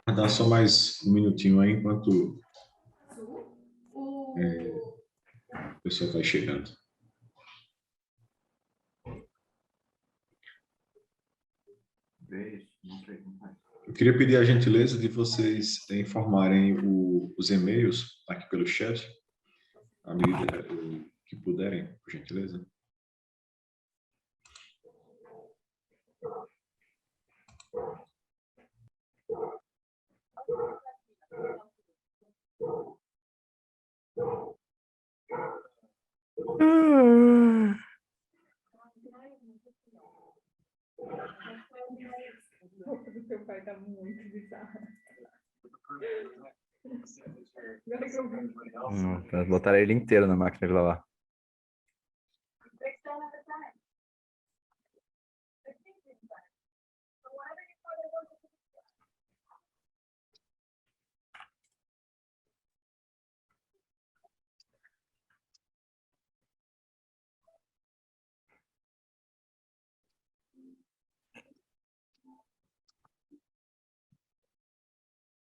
Vai dar só mais um minutinho aí, enquanto o pessoal vai chegando. Eu queria pedir a gentileza de vocês informarem os e-mails aqui pelo chat, à medida que puderem, por gentileza. O seu pai tá muito bizarro. Botaram ele inteiro na máquina de lavar.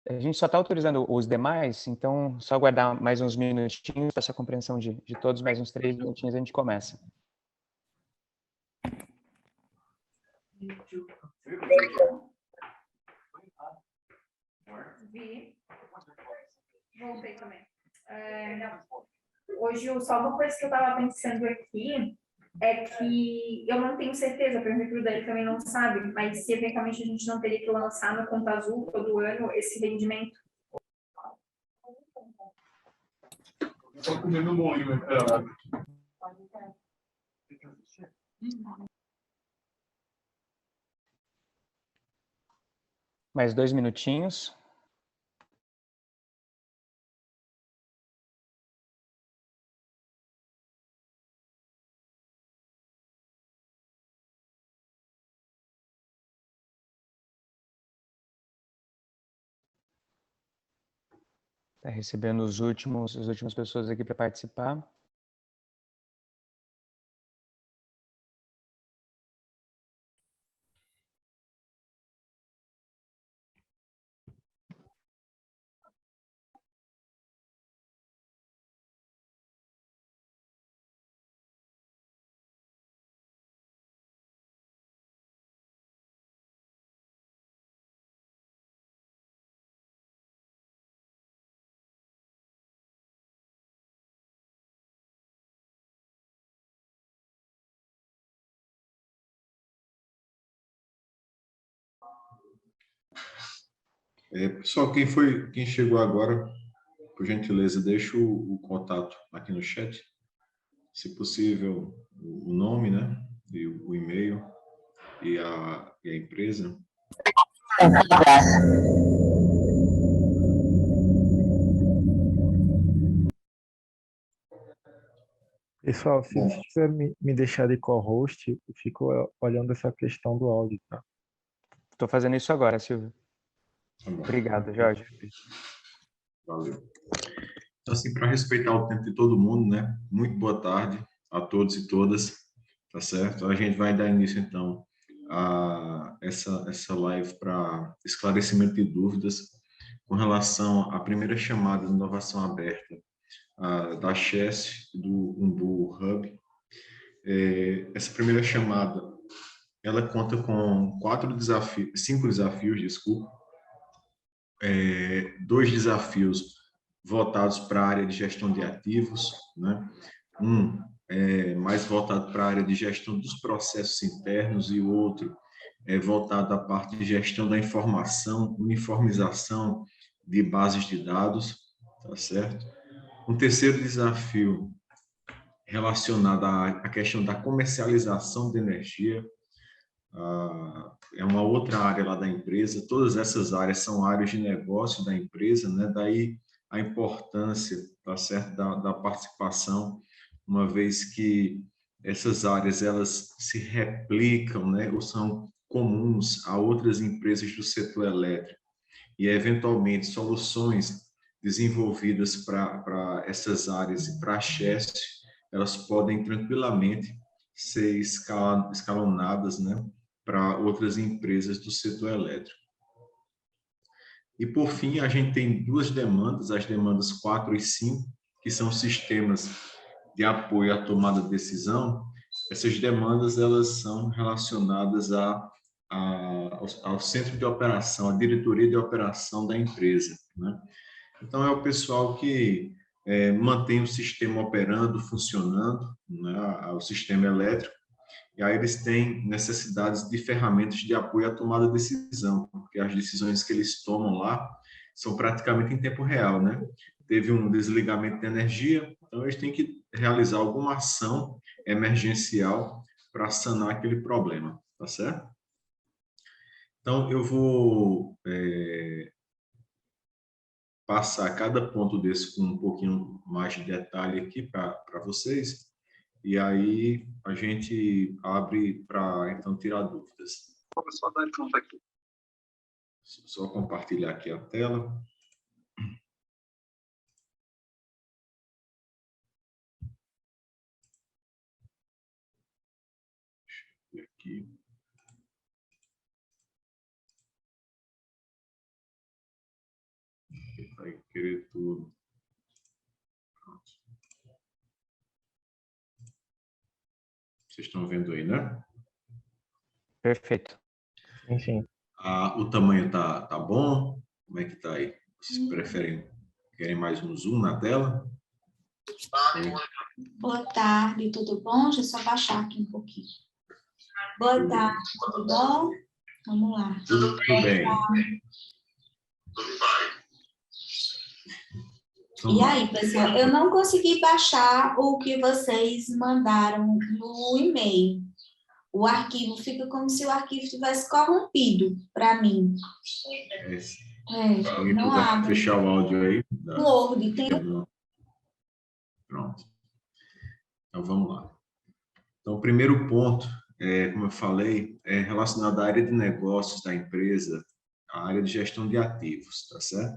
A gente só está autorizando os demais, então só aguardar mais uns minutinhos para essa compreensão de todos, mais uns 3 minutinhos a gente começa. Vi. Voltei também. Hoje, só uma coisa que eu estava pensando aqui é que eu não tenho certeza, pergunto para o Dani também não sabe, mas se eventualmente a gente não teria que lançar no Conta Azul todo ano esse rendimento. Estou comendo molho, Mais 2 minutinhos. Está recebendo as últimas pessoas aqui para participar. Pessoal, quem chegou agora, por gentileza, deixa o contato aqui no chat. Se possível, o nome, né? E o e-mail e a empresa. Pessoal, se você quiser me deixar de co-host, eu fico olhando essa questão do áudio, tá? Estou fazendo isso agora, Silvio. Tá bom. Obrigado, Jorge. Valeu. Então, assim, para respeitar o tempo de todo mundo, né? Muito boa tarde a todos e todas, tá certo? A gente vai dar início, então, a essa live para esclarecimento de dúvidas com relação à primeira chamada de inovação aberta da Chess, do Umbu Hub. Essa primeira chamada, ela conta com 5 desafios, desculpa. 2 desafios voltados para a área de gestão de ativos, né? Um mais voltado para a área de gestão dos processos internos e o outro voltado à parte de gestão da informação, uniformização de bases de dados, tá certo? Um terceiro desafio relacionado à questão da comercialização de energia, é uma outra área lá da empresa. Todas essas áreas são áreas de negócio da empresa, né? Daí a importância, tá certo, da participação, uma vez que essas áreas elas se replicam, né? Ou são comuns a outras empresas do setor elétrico e eventualmente soluções desenvolvidas para essas áreas e para a Chess, elas podem tranquilamente ser escalonadas, né, para outras empresas do setor elétrico. E, por fim, a gente tem duas demandas, as demandas 4 e 5, que são sistemas de apoio à tomada de decisão. Essas demandas elas são relacionadas ao centro de operação, à diretoria de operação da empresa, né? Então, é o pessoal que mantém o sistema operando, funcionando, né, o sistema elétrico, e aí eles têm necessidades de ferramentas de apoio à tomada de decisão, porque as decisões que eles tomam lá são praticamente em tempo real, né? Teve um desligamento de energia, então eles têm que realizar alguma ação emergencial para sanar aquele problema, tá certo? Então, eu vou passar cada ponto desse com um pouquinho mais de detalhe aqui para vocês, e aí a gente abre para, então, tirar dúvidas. Só dar conta aqui. Só compartilhar aqui a tela. Deixa eu ver aqui. Vai querer tudo. Pronto. Vocês estão vendo aí, né? Perfeito. Enfim. O tamanho tá bom? Como é que tá aí? Vocês querem mais um zoom na tela? Boa tarde, tudo bom? Deixa eu só baixar aqui um pouquinho. Boa tarde, tudo bom? Vamos lá. Tudo bem. E aí, pessoal, eu não consegui baixar o que vocês mandaram no e-mail. O arquivo fica como se o arquivo tivesse corrompido para mim. Não abre. Fechar o áudio aí. O Word tem. Pronto. Então, vamos lá. Então, o primeiro ponto, como eu falei, é relacionado à área de negócios da empresa, a área de gestão de ativos, tá certo?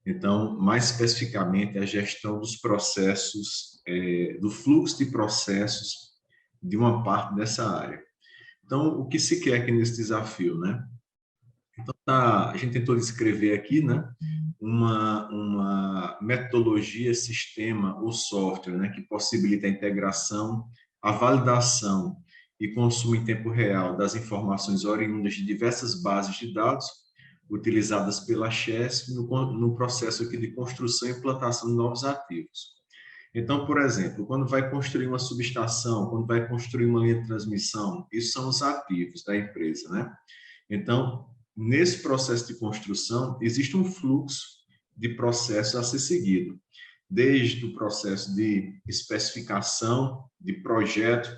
Então, mais especificamente, a gestão dos processos, do fluxo de processos de uma parte dessa área. Então, o que se quer aqui nesse desafio, né? Então, a gente tentou descrever aqui, né, uma metodologia, sistema ou software, né, que possibilita a integração, a validação e consumo em tempo real das informações oriundas de diversas bases de dados utilizadas pela Chess no processo aqui de construção e implantação de novos ativos. Então, por exemplo, quando vai construir uma subestação, quando vai construir uma linha de transmissão, isso são os ativos da empresa, né? Então, nesse processo de construção, existe um fluxo de processo a ser seguido, desde o processo de especificação, de projeto,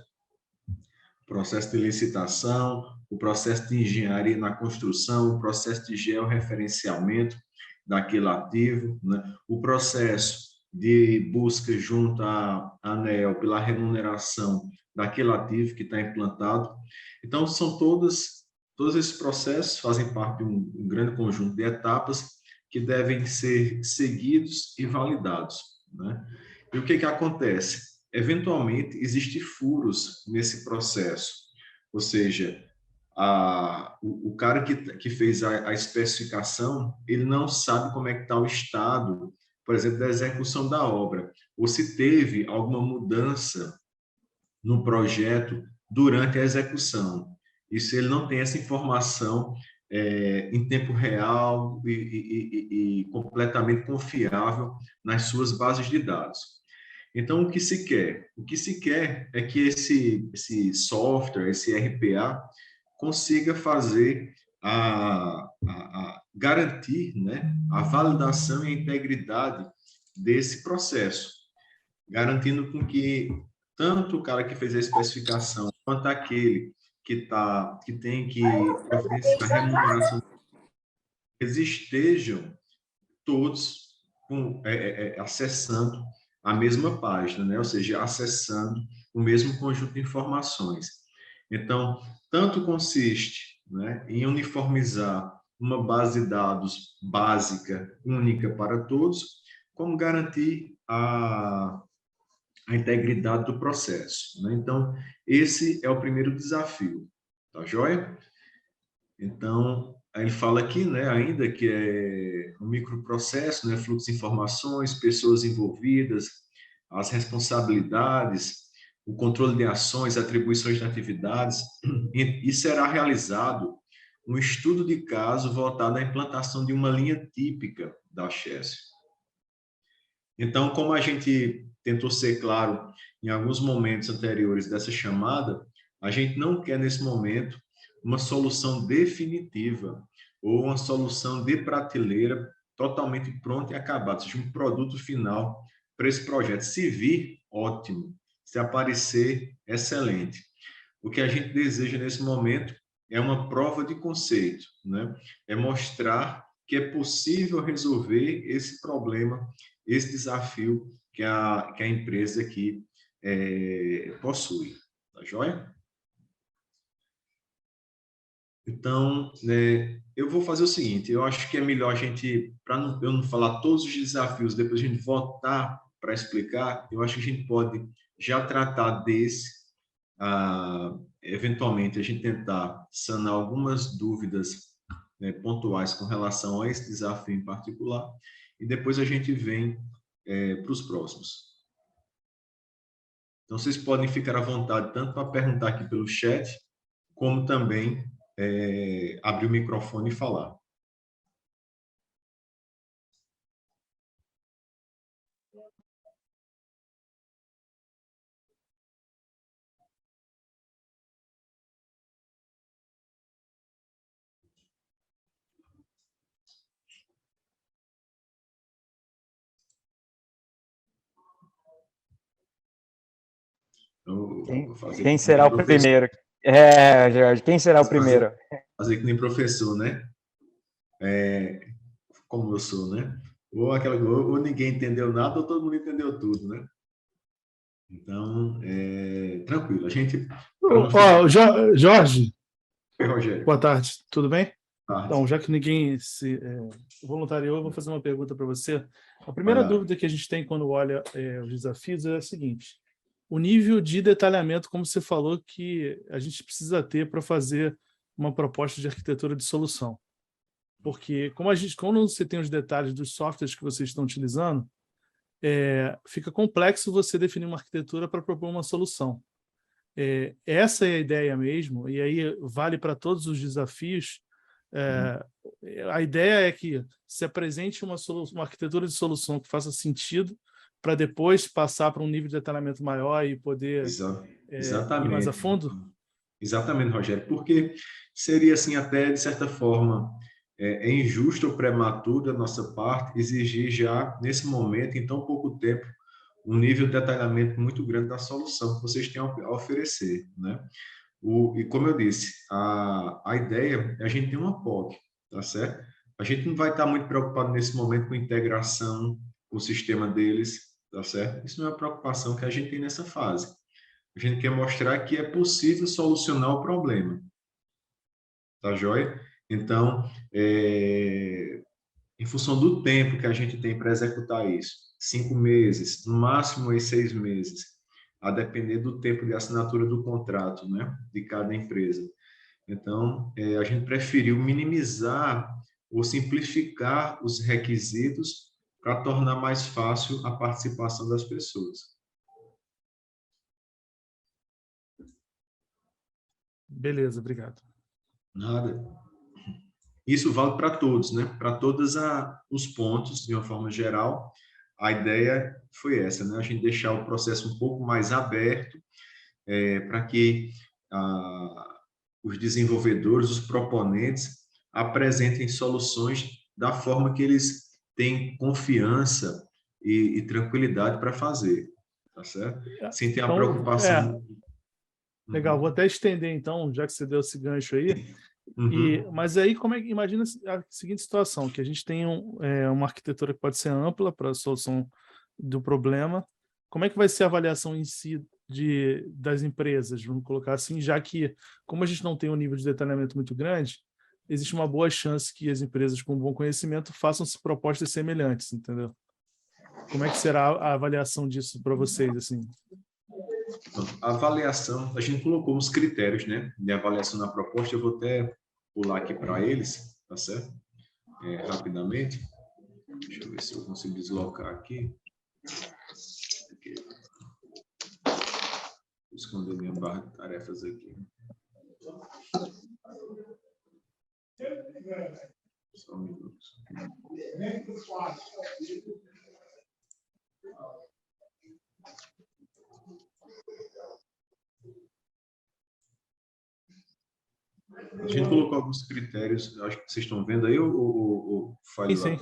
processo de licitação, o processo de engenharia na construção, o processo de georreferenciamento daquele ativo, né? O processo de busca junto à ANEEL pela remuneração daquele ativo que está implantado. Então, são todos esses processos fazem parte de um grande conjunto de etapas que devem ser seguidos e validados, né? E o que acontece? Eventualmente, existem furos nesse processo, ou seja, o cara que fez a especificação, ele não sabe como é que está o estado, por exemplo, da execução da obra, ou se teve alguma mudança no projeto durante a execução. E se ele não tem essa informação em tempo real e completamente confiável nas suas bases de dados. Então, o que se quer? O que se quer é que esse software, esse RPA, consiga fazer garantir, né, a validação e a integridade desse processo, garantindo com que tanto o cara que fez a especificação quanto aquele que tem que providenciar a remuneração, eles estejam todos acessando a mesma página, né? Ou seja, acessando o mesmo conjunto de informações. Então, tanto consiste, né, em uniformizar uma base de dados básica, única para todos, como garantir a integridade do processo, né? Então, esse é o primeiro desafio, tá joia? Então, ele fala aqui, né, ainda que é um microprocesso, né, fluxo de informações, pessoas envolvidas, as responsabilidades, o controle de ações, atribuições de atividades, e será realizado um estudo de caso voltado à implantação de uma linha típica da Chesf. Então, como a gente tentou ser claro em alguns momentos anteriores dessa chamada, a gente não quer, nesse momento, uma solução definitiva ou uma solução de prateleira totalmente pronta e acabada, seja um produto final para esse projeto. Se vir, ótimo. Se aparecer, excelente. O que a gente deseja nesse momento é uma prova de conceito, né? É mostrar que é possível resolver esse problema, esse desafio que a empresa aqui possui. Tá joia? Então, eu vou fazer o seguinte, eu acho que é melhor a gente, para eu não falar todos os desafios, depois a gente voltar para explicar, eu acho que a gente pode já tratar desse, eventualmente a gente tentar sanar algumas dúvidas, né, pontuais com relação a esse desafio em particular, e depois a gente vem para os próximos. Então, vocês podem ficar à vontade tanto para perguntar aqui pelo chat, como também abrir o microfone e falar. Quem será o primeiro? Jorge, quem será o primeiro? Fazer que nem professor, né? Como eu sou, né? Ou ninguém entendeu nada, ou todo mundo entendeu tudo, né? Então, tranquilo. A gente... Jorge. Oi, Rogério. Boa tarde, tudo bem? Tarde. Então, já que ninguém se voluntariou, eu vou fazer uma pergunta para você. A primeira dúvida que a gente tem quando olha os desafios é a seguinte: o nível de detalhamento, como você falou, que a gente precisa ter para fazer uma proposta de arquitetura de solução. Porque quando você tem os detalhes dos softwares que vocês estão utilizando, fica complexo você definir uma arquitetura para propor uma solução. Essa é a ideia mesmo, e aí vale para todos os desafios. A ideia é que se apresente uma arquitetura de solução que faça sentido para depois passar para um nível de detalhamento maior e poder ir mais a fundo? Exatamente, Rogério, porque seria assim até, de certa forma, injusto ou prematuro da nossa parte exigir já, nesse momento, em tão pouco tempo, um nível de detalhamento muito grande da solução que vocês têm a oferecer, né? E como eu disse, a ideia é a gente ter uma POC, tá certo? A gente não vai estar muito preocupado nesse momento com integração com o sistema deles, tá certo? Isso não é uma preocupação que a gente tem nessa fase. A gente quer mostrar que é possível solucionar o problema, tá joia? Então, em função do tempo que a gente tem para executar isso, 5 meses, no máximo aí 6 meses, a depender do tempo de assinatura do contrato, né, de cada empresa. Então, a gente preferiu minimizar ou simplificar os requisitos para tornar mais fácil a participação das pessoas. Beleza, obrigado. Nada. Isso vale para todos, né? Para todos os pontos, de uma forma geral. A ideia foi essa, né? A gente deixar o processo um pouco mais aberto para que os desenvolvedores, os proponentes, apresentem soluções da forma que eles têm confiança e tranquilidade para fazer, tá certo? Sem ter a preocupação... Legal, vou até estender então, já que você deu esse gancho aí. Mas aí, imagina a seguinte situação, que a gente tem uma arquitetura que pode ser ampla para a solução do problema. Como é que vai ser a avaliação em si das empresas, vamos colocar assim, já que, como a gente não tem um nível de detalhamento muito grande, existe uma boa chance que as empresas com bom conhecimento façam propostas semelhantes, entendeu? Como é que será a avaliação disso para vocês, assim? A avaliação, a gente colocou uns critérios, né, de avaliação na proposta, eu vou até pular aqui para eles, tá certo? Rapidamente. Deixa eu ver se eu consigo deslocar aqui. Vou esconder minha barra de tarefas aqui. Só um minuto. A gente colocou alguns critérios, acho que vocês estão vendo aí, o file lá? Sim.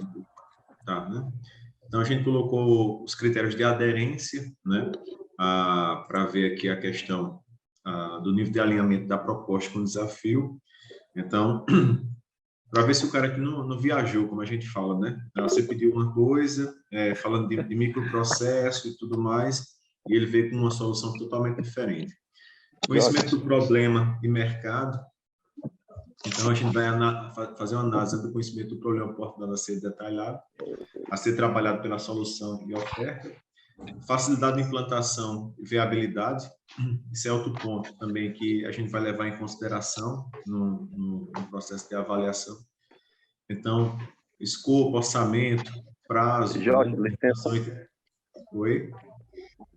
Tá, né? Então, a gente colocou os critérios de aderência, né? Para ver aqui a questão do nível de alinhamento da proposta com o desafio. Então, para ver se o cara aqui não viajou, como a gente fala, né? Você pediu uma coisa, falando de microprocesso e tudo mais, e ele veio com uma solução totalmente diferente. Conhecimento do problema e mercado. Então, a gente vai fazer uma análise do conhecimento do problema oportunidade a ser detalhado, a ser trabalhado pela solução e oferta. Facilidade de implantação e viabilidade. Esse é outro ponto também que a gente vai levar em consideração no processo de avaliação. Então, escopo, orçamento, prazo... Jorge, licença. Oi?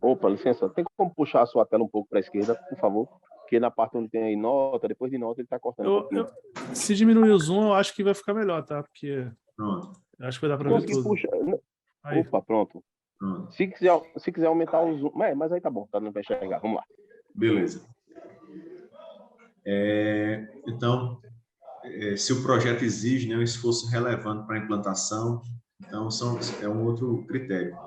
Opa, licença. Tem como puxar a sua tela um pouco para a esquerda, por favor? Porque na parte onde tem aí nota, depois de nota, ele está cortando. Se diminuir o zoom, eu acho que vai ficar melhor, tá? Porque Pronto. eu acho que vai dar para ver tudo. Puxa... Aí. Opa, pronto. Se quiser aumentar o zoom... mas aí tá bom, tá dando para enxergar. Vamos lá. Beleza. Então, se o projeto exige, né, um esforço relevante para a implantação, então é um outro critério.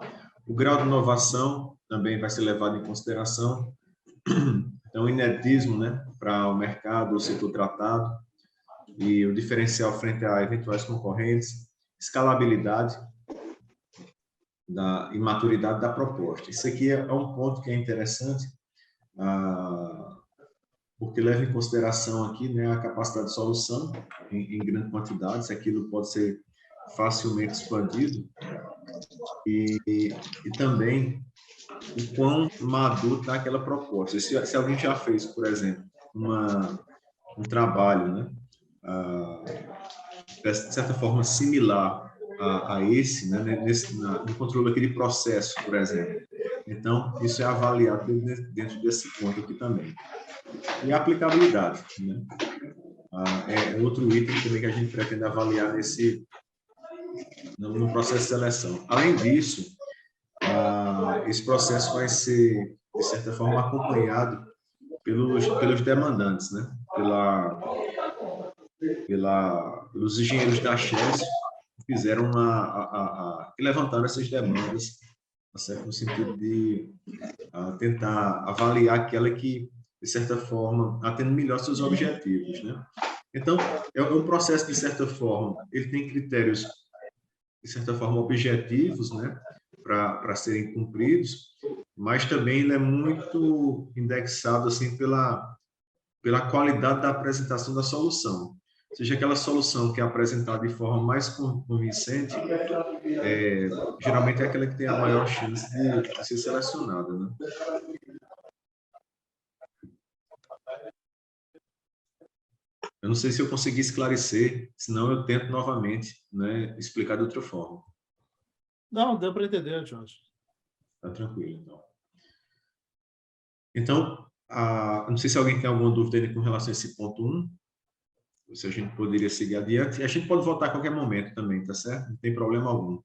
O grau de inovação também vai ser levado em consideração. Então, o inetismo, né, para o mercado, o setor tratado, e o diferencial frente a eventuais concorrentes, escalabilidade e maturidade da proposta. Isso aqui é um ponto que é interessante, porque leva em consideração aqui, né, a capacidade de solução em grande quantidade, se aquilo pode ser facilmente expandido, e também o quão maduro está aquela proposta. Se alguém já fez, por exemplo, um trabalho, né, de certa forma similar a esse, né, no controle aqui de processo, por exemplo. Então, isso é avaliado dentro desse ponto aqui também. E a aplicabilidade, né? É outro item também que a gente pretende avaliar no processo de seleção. Além disso, esse processo vai ser, de certa forma, acompanhado pelos demandantes, né? Pelos engenheiros da Chess, que fizeram que levantaram essas demandas, certo? No sentido de tentar avaliar aquela que, de certa forma, atende melhor seus objetivos, né? Então, é um processo, de certa forma, ele tem critérios, de certa forma, objetivos, né, para serem cumpridos, mas também ele é muito indexado assim pela qualidade da apresentação da solução. Ou seja, aquela solução que é apresentada de forma mais convincente, geralmente é aquela que tem a maior chance de ser selecionada, né? Eu não sei se eu consegui esclarecer, senão eu tento novamente, né, explicar de outra forma. Não, deu para entender, Jorge. Tá tranquilo, então. Então, não sei se alguém tem alguma dúvida ainda com relação a esse ponto 1, ou se a gente poderia seguir adiante. E a gente pode voltar a qualquer momento também, tá certo? Não tem problema algum.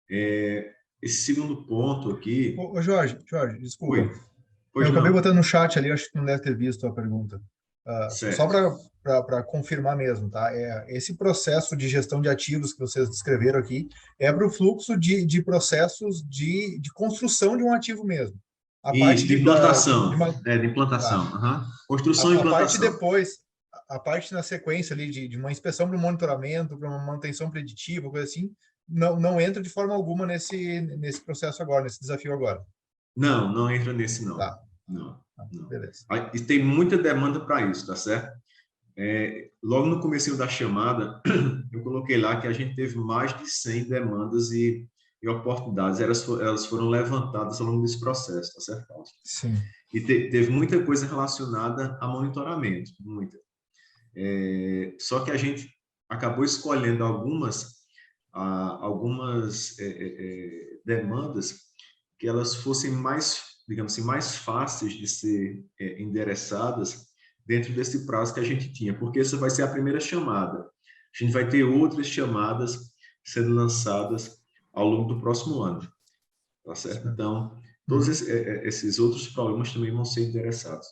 Esse segundo ponto aqui... Ô, Jorge, desculpa. Eu acabei botando no chat ali, acho que não deve ter visto a pergunta. Só para confirmar mesmo, tá? Esse processo de gestão de ativos que vocês descreveram aqui é para o fluxo de processos de construção de um ativo mesmo. A parte de implantação. De implantação. Construção e implantação. A parte na sequência ali de uma inspeção para um monitoramento, para uma manutenção preditiva, coisa assim, não entra de forma alguma nesse processo agora, nesse desafio agora. Não entra nesse não. Tá. Não. Beleza. E tem muita demanda para isso, tá certo? Logo no comecinho da chamada, eu coloquei lá que a gente teve mais de 100 demandas e oportunidades. Elas foram levantadas ao longo desse processo, tá certo, Paulo? Sim. E teve muita coisa relacionada a monitoramento, muita. Só que a gente acabou escolhendo algumas demandas que elas fossem mais, digamos assim, mais fáceis de ser endereçadas dentro desse prazo que a gente tinha, porque essa vai ser a primeira chamada. A gente vai ter outras chamadas sendo lançadas ao longo do próximo ano, tá certo? Então, todos esses outros problemas também vão ser endereçados.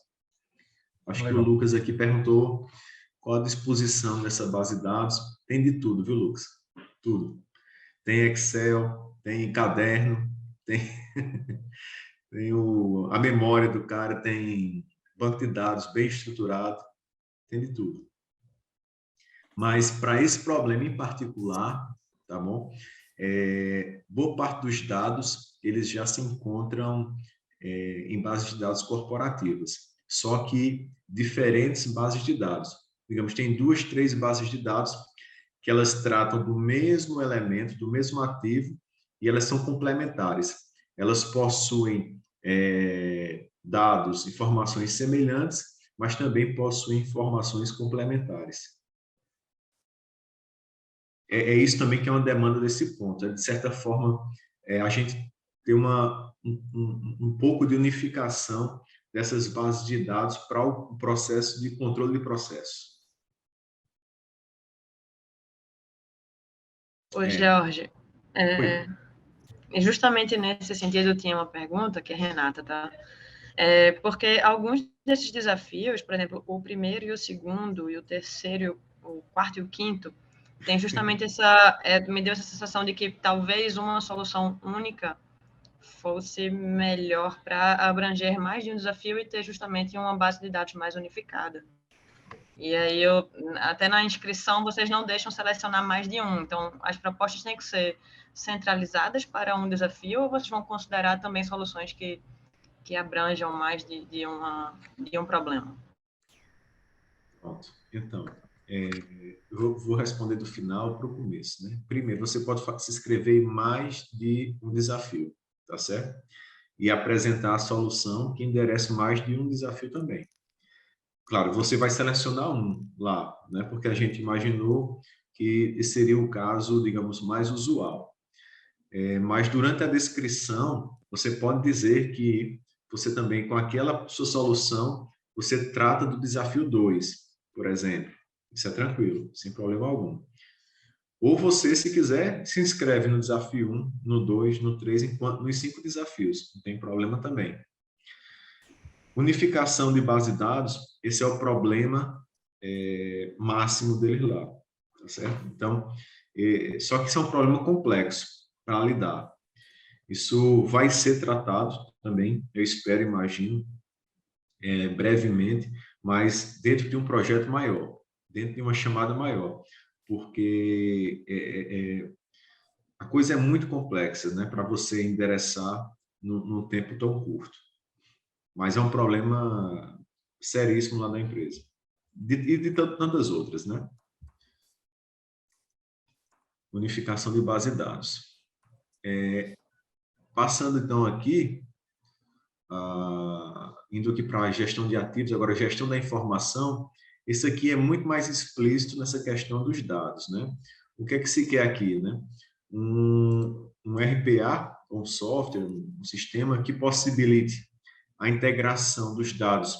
Acho que o Lucas aqui perguntou qual a disposição dessa base de dados. Tem de tudo, viu, Lucas? Tudo. Tem Excel, tem caderno, tem, tem a memória do cara, tem banco de dados bem estruturado, tem de tudo. Mas para esse problema em particular, tá bom? Boa parte dos dados, eles já se encontram em bases de dados corporativas, só que diferentes bases de dados. Digamos, tem 2, 3 bases de dados que elas tratam do mesmo elemento, do mesmo ativo, e elas são complementares. Elas possuem dados, informações semelhantes, mas também possuem informações complementares. É isso também que é uma demanda desse ponto. De certa forma, a gente ter um pouco de unificação dessas bases de dados para o processo de controle de processo. Oi, Jorge. Justamente nesse sentido, eu tinha uma pergunta, que é Renata, tá? Porque alguns desses desafios, por exemplo, o primeiro e o segundo, e o terceiro, o quarto e o quinto, tem justamente me deu essa sensação de que talvez uma solução única fosse melhor para abranger mais de um desafio e ter justamente uma base de dados mais unificada. E aí, até na inscrição, vocês não deixam selecionar mais de um. Então, as propostas têm que ser centralizadas para um desafio, ou vocês vão considerar também soluções que abranjam mais de um problema? Pronto. Então, eu vou responder do final para o começo, né? Primeiro, você pode se inscrever em mais de um desafio, tá certo? E apresentar a solução que enderece mais de um desafio também. Claro, você vai selecionar um lá, né? Porque a gente imaginou que seria o caso, digamos, mais usual. Mas durante a descrição, você pode dizer que você também, com aquela sua solução, você trata do desafio 2, por exemplo. Isso é tranquilo, sem problema algum. Ou você, se quiser, se inscreve no desafio 1, no 2, no 3, nos 5 desafios. Não tem problema também. Unificação de base de dados, esse é o problema máximo deles lá, tá certo? Então, só que isso é um problema complexo para lidar. Isso vai ser tratado também, eu espero, imagino, brevemente, mas dentro de um projeto maior, dentro de uma chamada maior, porque a coisa é muito complexa, né, para você endereçar num tempo tão curto. Mas é um problema seríssimo lá na empresa. E de tantas outras, né? Unificação de base de dados. Passando, então, aqui, indo aqui para a gestão de ativos, agora a gestão da informação, esse aqui é muito mais explícito nessa questão dos dados, né? O que é que se quer aqui, né? Um RPA, um software, um sistema que possibilite a integração dos dados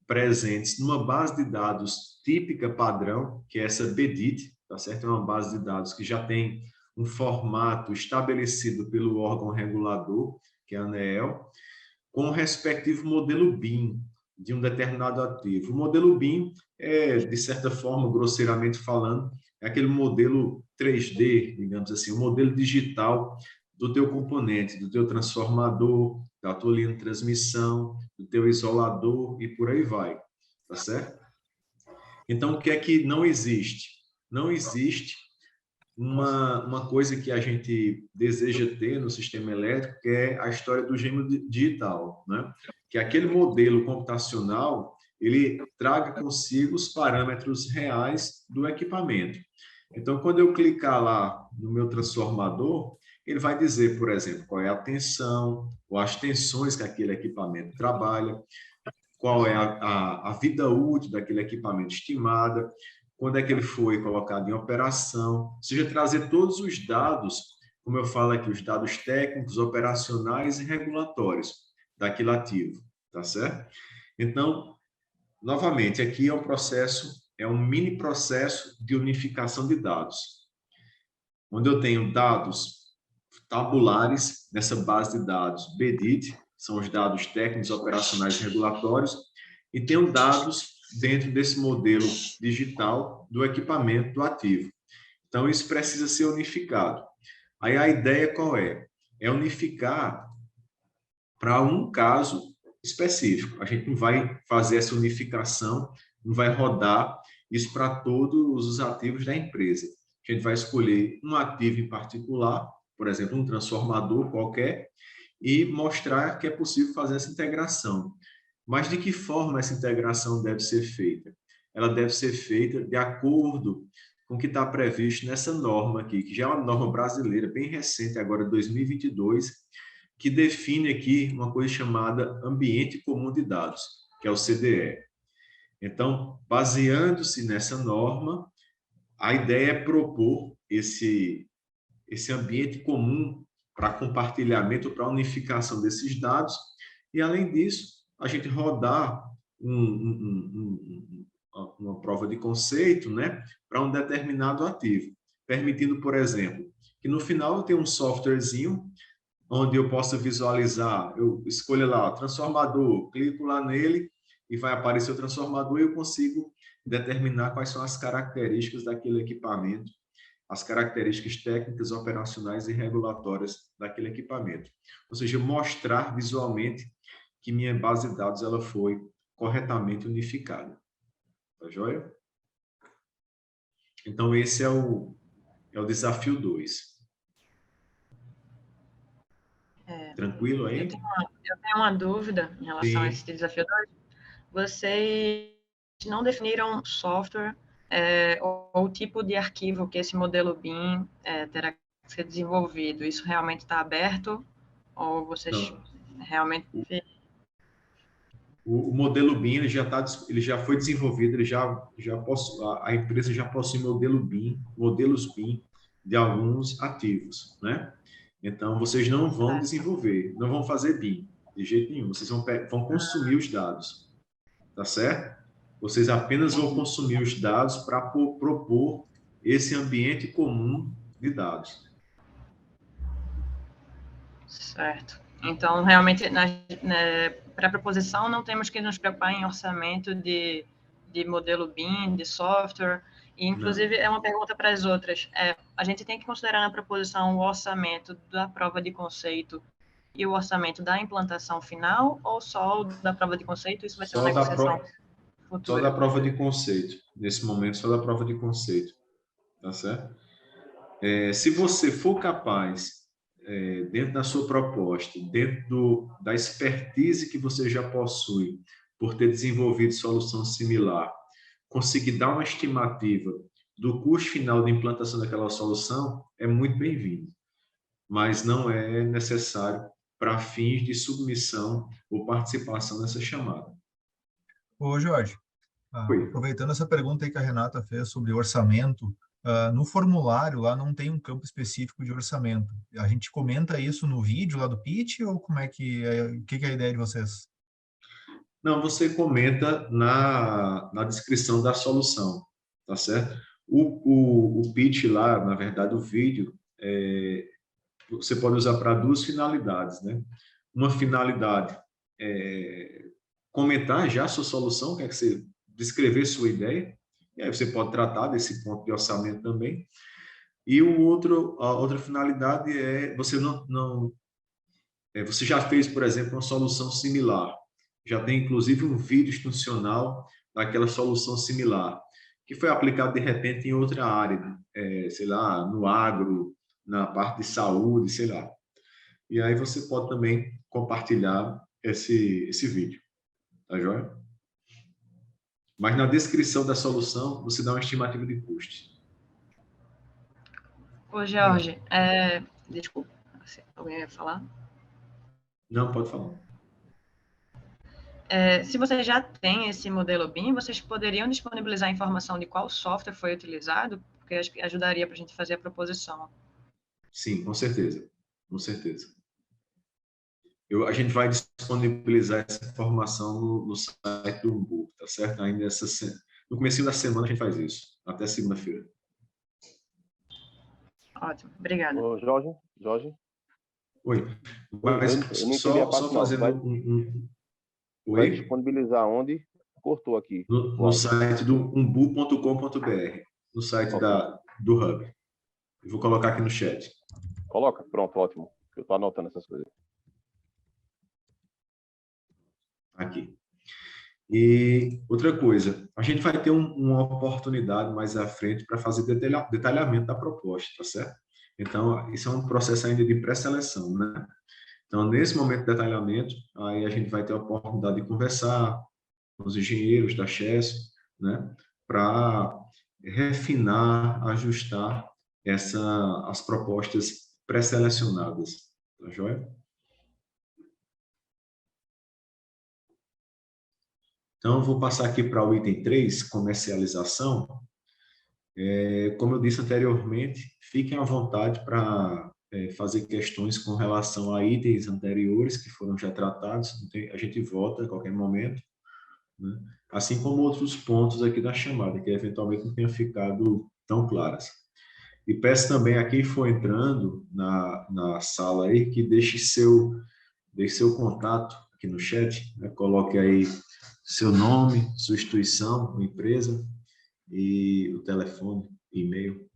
presentes numa base de dados típica padrão, que é essa BDIT, tá certo? É uma base de dados que já tem um formato estabelecido pelo órgão regulador, que é a ANEEL, com o respectivo modelo BIM de um determinado ativo. O modelo BIM de certa forma, grosseiramente falando, é aquele modelo 3D, digamos assim, o modelo digital do teu componente, do teu transformador, da tua linha de transmissão, do teu isolador e por aí vai, tá certo? Então, o que é que não existe? Não existe uma coisa que a gente deseja ter no sistema elétrico, que é a história do gêmeo digital, né? Que aquele modelo computacional, ele traga consigo os parâmetros reais do equipamento. Então, quando eu clicar lá no meu transformador, ele vai dizer, por exemplo, qual é a tensão, ou as tensões que aquele equipamento trabalha, qual é a vida útil daquele equipamento estimada, quando é que ele foi colocado em operação, ou seja, trazer todos os dados, como eu falo aqui, os dados técnicos, operacionais e regulatórios daquele ativo, tá certo? Então, novamente, aqui é um processo, é um mini processo de unificação de dados, onde eu tenho dados tabulares nessa base de dados BDIT, são os dados técnicos, operacionais e regulatórios, e tenho dados dentro desse modelo digital do equipamento do ativo. Então, isso precisa ser unificado. Aí a ideia qual é? É unificar para um caso específico. A gente não vai fazer essa unificação, não vai rodar isso para todos os ativos da empresa. A gente vai escolher um ativo em particular, por exemplo, um transformador qualquer, e mostrar que é possível fazer essa integração. Mas de que forma essa integração deve ser feita? Ela deve ser feita de acordo com o que está previsto nessa norma aqui, que já é uma norma brasileira, bem recente, agora 2022, que define aqui uma coisa chamada Ambiente Comum de Dados, que é o CDE. Então, baseando-se nessa norma, a ideia é propor esse ambiente comum para compartilhamento, para unificação desses dados, e, além disso, a gente rodar uma prova de conceito, né, para um determinado ativo, permitindo, por exemplo, que no final eu tenha um softwarezinho onde eu possa visualizar, eu escolho lá, transformador, clico lá nele e vai aparecer o transformador e eu consigo determinar quais são as características daquele equipamento, as características técnicas, operacionais e regulatórias daquele equipamento. Ou seja, mostrar visualmente que minha base de dados ela foi corretamente unificada. Tá joia? Então, esse é o desafio 2. Tranquilo aí? Eu tenho uma dúvida em relação a esse desafio 2. Vocês não definiram software ou o tipo de arquivo que esse modelo BIM terá que ser desenvolvido. Isso realmente está aberto? Ou vocês realmente... O modelo BIM ele já foi desenvolvido, a empresa já possui modelos BIM de alguns ativos, né? Então, vocês não vão desenvolver, não vão fazer BIM, de jeito nenhum. Vocês vão consumir os dados, tá certo? Vocês apenas vão consumir os dados para propor esse ambiente comum de dados. Certo. Então, realmente, para a proposição, não temos que nos preocupar em orçamento de modelo BIM, de software. E, inclusive, é uma pergunta para as outras. A gente tem que considerar na proposição o orçamento da prova de conceito e o orçamento da implantação final, ou só o da prova de conceito? Isso vai ser uma negociação futura? Só da prova de conceito. Nesse momento, só da prova de conceito. Tá certo? Se você for capaz, dentro da sua proposta, dentro da expertise que você já possui, por ter desenvolvido solução similar, conseguir dar uma estimativa do custo final de implantação daquela solução, é muito bem-vindo. Mas não é necessário para fins de submissão ou participação nessa chamada. Ô, Jorge, aproveitando essa pergunta aí que a Renata fez sobre orçamento, no formulário lá não tem um campo específico de orçamento. A gente comenta isso no vídeo lá do pitch ou como é que o que é a ideia de vocês? Não, você comenta na descrição da solução, tá certo? O pitch lá, na verdade, o vídeo, você pode usar para duas finalidades, né? Uma finalidade é comentar já a sua solução, quer que você descrever sua ideia, e aí você pode tratar desse ponto de orçamento também. E a outra finalidade é você você já fez, por exemplo, uma solução similar, já tem inclusive um vídeo institucional daquela solução similar, que foi aplicado de repente em outra área, sei lá, no agro, na parte de saúde, sei lá. E aí você pode também compartilhar esse vídeo, tá joia? Mas na descrição da solução, você dá uma estimativa de custos. Ô, Jorge, desculpa, alguém ia falar? Não, pode falar. Se vocês já têm esse modelo BIM, vocês poderiam disponibilizar a informação de qual software foi utilizado, porque acho que ajudaria para a gente fazer a proposição. Sim, com certeza. Com certeza. A gente vai disponibilizar essa informação no site do Umbu, tá certo? Ainda no comecinho da semana a gente faz isso, até segunda-feira. Ótimo, obrigada. Ô, Jorge? Oi. Eu não entendi a parte, só fazendo vai disponibilizar onde? Cortou aqui. No site do umbu.com.br, no site do Hub. Eu vou colocar aqui no chat. Coloca, pronto, ótimo. Eu estou anotando essas coisas. Aqui. E outra coisa, a gente vai ter uma oportunidade mais à frente para fazer detalhamento da proposta, tá certo? Então, isso é um processo ainda de pré-seleção, né? Então, nesse momento de detalhamento, aí a gente vai ter a oportunidade de conversar com os engenheiros da Chess, né? Para refinar, ajustar as propostas pré-selecionadas, tá joia? Então, eu vou passar aqui para o item 3, comercialização. Como eu disse anteriormente, fiquem à vontade para fazer questões com relação a itens anteriores que foram já tratados. A gente volta a qualquer momento, né? Assim como outros pontos aqui da chamada, que eventualmente não tenham ficado tão claras. E peço também a quem for entrando na sala aí, que deixe seu contato aqui no chat, né? Coloque aí seu nome, sua instituição, sua empresa e o telefone, e-mail.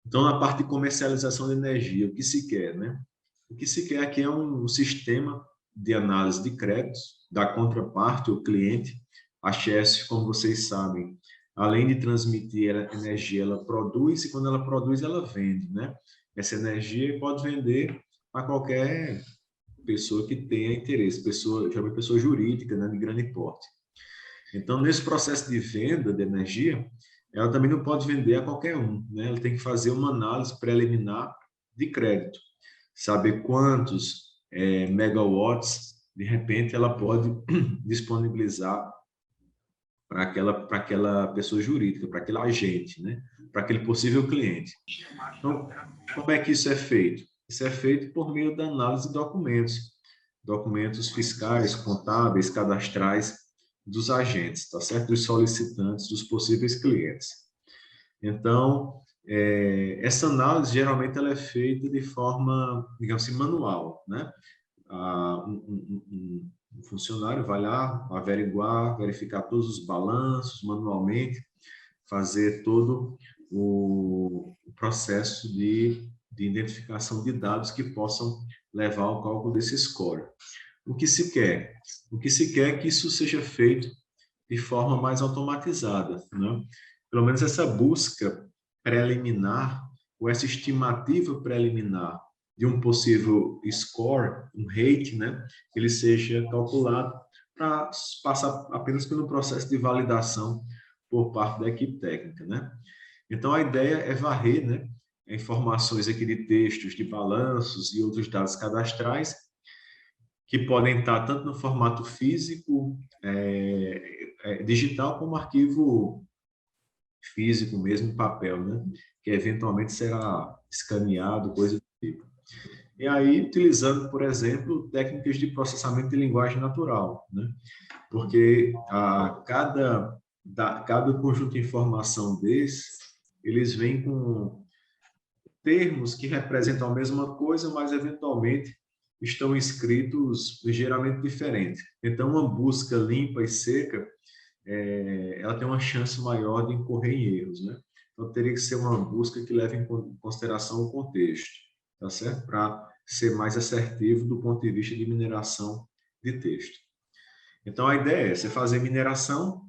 Então, na parte de comercialização de energia, o que se quer, né? O que se quer aqui é um sistema de análise de créditos da contraparte, o cliente. A Chess, como vocês sabem, além de transmitir energia, ela produz, e quando ela produz, ela vende, né? Essa energia pode vender a qualquer pessoa que tenha interesse, chama pessoa jurídica, né, de grande porte. Então, nesse processo de venda de energia, ela também não pode vender a qualquer um, né? Ela tem que fazer uma análise preliminar de crédito, saber quantos megawatts, de repente, ela pode disponibilizar para aquela pessoa jurídica, para aquele agente, né? Para aquele possível cliente. Então, como é que isso é feito? Isso é feito por meio da análise de documentos fiscais, contábeis, cadastrais dos agentes, tá certo? Dos solicitantes, dos possíveis clientes. Então, essa análise, geralmente, ela é feita de forma, digamos assim, manual, né? Um funcionário vai lá averiguar, verificar todos os balanços manualmente, fazer todo o processo de identificação de dados que possam levar ao cálculo desse score. O que se quer? O que se quer é que isso seja feito de forma mais automatizada, né? Pelo menos essa busca preliminar, ou essa estimativa preliminar de um possível score, um rate, né? Ele seja calculado para passar apenas pelo processo de validação por parte da equipe técnica, né? Então, a ideia é varrer, né, informações aqui de textos, de balanços e outros dados cadastrais, que podem estar tanto no formato físico, digital, como arquivo físico mesmo, em papel, né? Que eventualmente será escaneado, coisa do tipo. E aí, utilizando, por exemplo, técnicas de processamento de linguagem natural, né? Porque cada conjunto de informação desse, eles vêm com termos que representam a mesma coisa, mas eventualmente estão escritos ligeiramente diferente. Então, uma busca limpa e seca, ela tem uma chance maior de incorrer em erros, né? Então, teria que ser uma busca que leve em consideração o contexto, tá certo? Para ser mais assertivo do ponto de vista de mineração de texto. Então, a ideia é você fazer mineração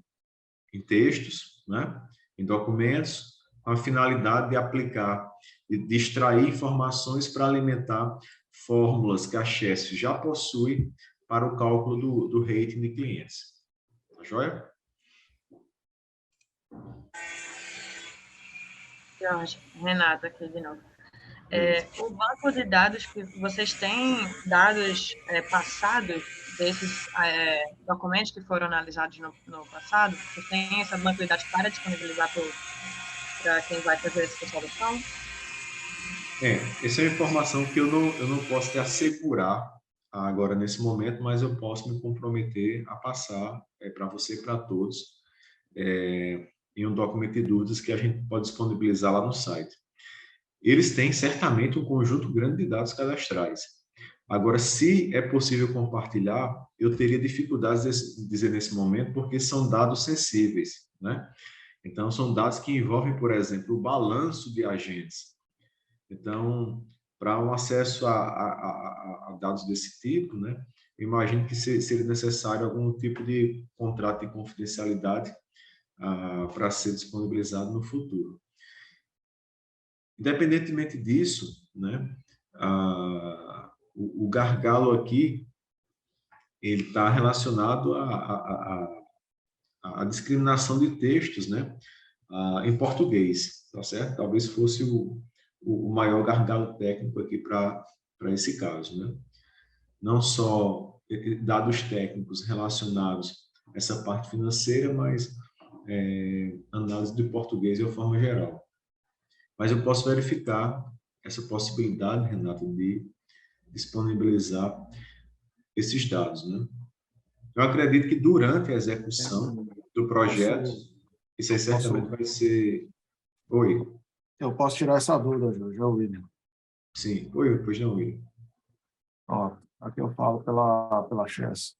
em textos, né? Em documentos, com a finalidade de aplicar, de extrair informações para alimentar fórmulas que a Chess já possui para o cálculo do rating de clientes. Tá joia? Jorge, Renata aqui de novo. O banco de dados que vocês têm, dados passados desses documentos que foram analisados no passado? Você tem essa banca de dados para disponibilizar para quem vai fazer essa solução? Essa é uma informação que eu não posso te assegurar agora nesse momento, mas eu posso me comprometer a passar para você e para todos em um documento de dúvidas que a gente pode disponibilizar lá no site. Eles têm certamente um conjunto grande de dados cadastrais. Agora, se é possível compartilhar, eu teria dificuldades de dizer nesse momento, porque são dados sensíveis, né? Então, são dados que envolvem, por exemplo, o balanço de agentes. Então, para um acesso a dados desse tipo, né, eu imagino que seria necessário algum tipo de contrato de confidencialidade para ser disponibilizado no futuro. Independentemente disso, né, o gargalo aqui ele está relacionado à discriminação de textos, né, em português, tá certo? Talvez fosse o maior gargalo técnico aqui para esse caso, né? Não só dados técnicos relacionados a essa parte financeira, mas análise de português de uma forma geral. Mas eu posso verificar essa possibilidade, Renata, de disponibilizar esses dados, né? Eu acredito que durante a execução do projeto, isso aí certamente vai ser... Oi. Eu posso tirar essa dúvida, Jorge, William. Sim. Oi, pois não, William. Ó, aqui eu falo pela Chess.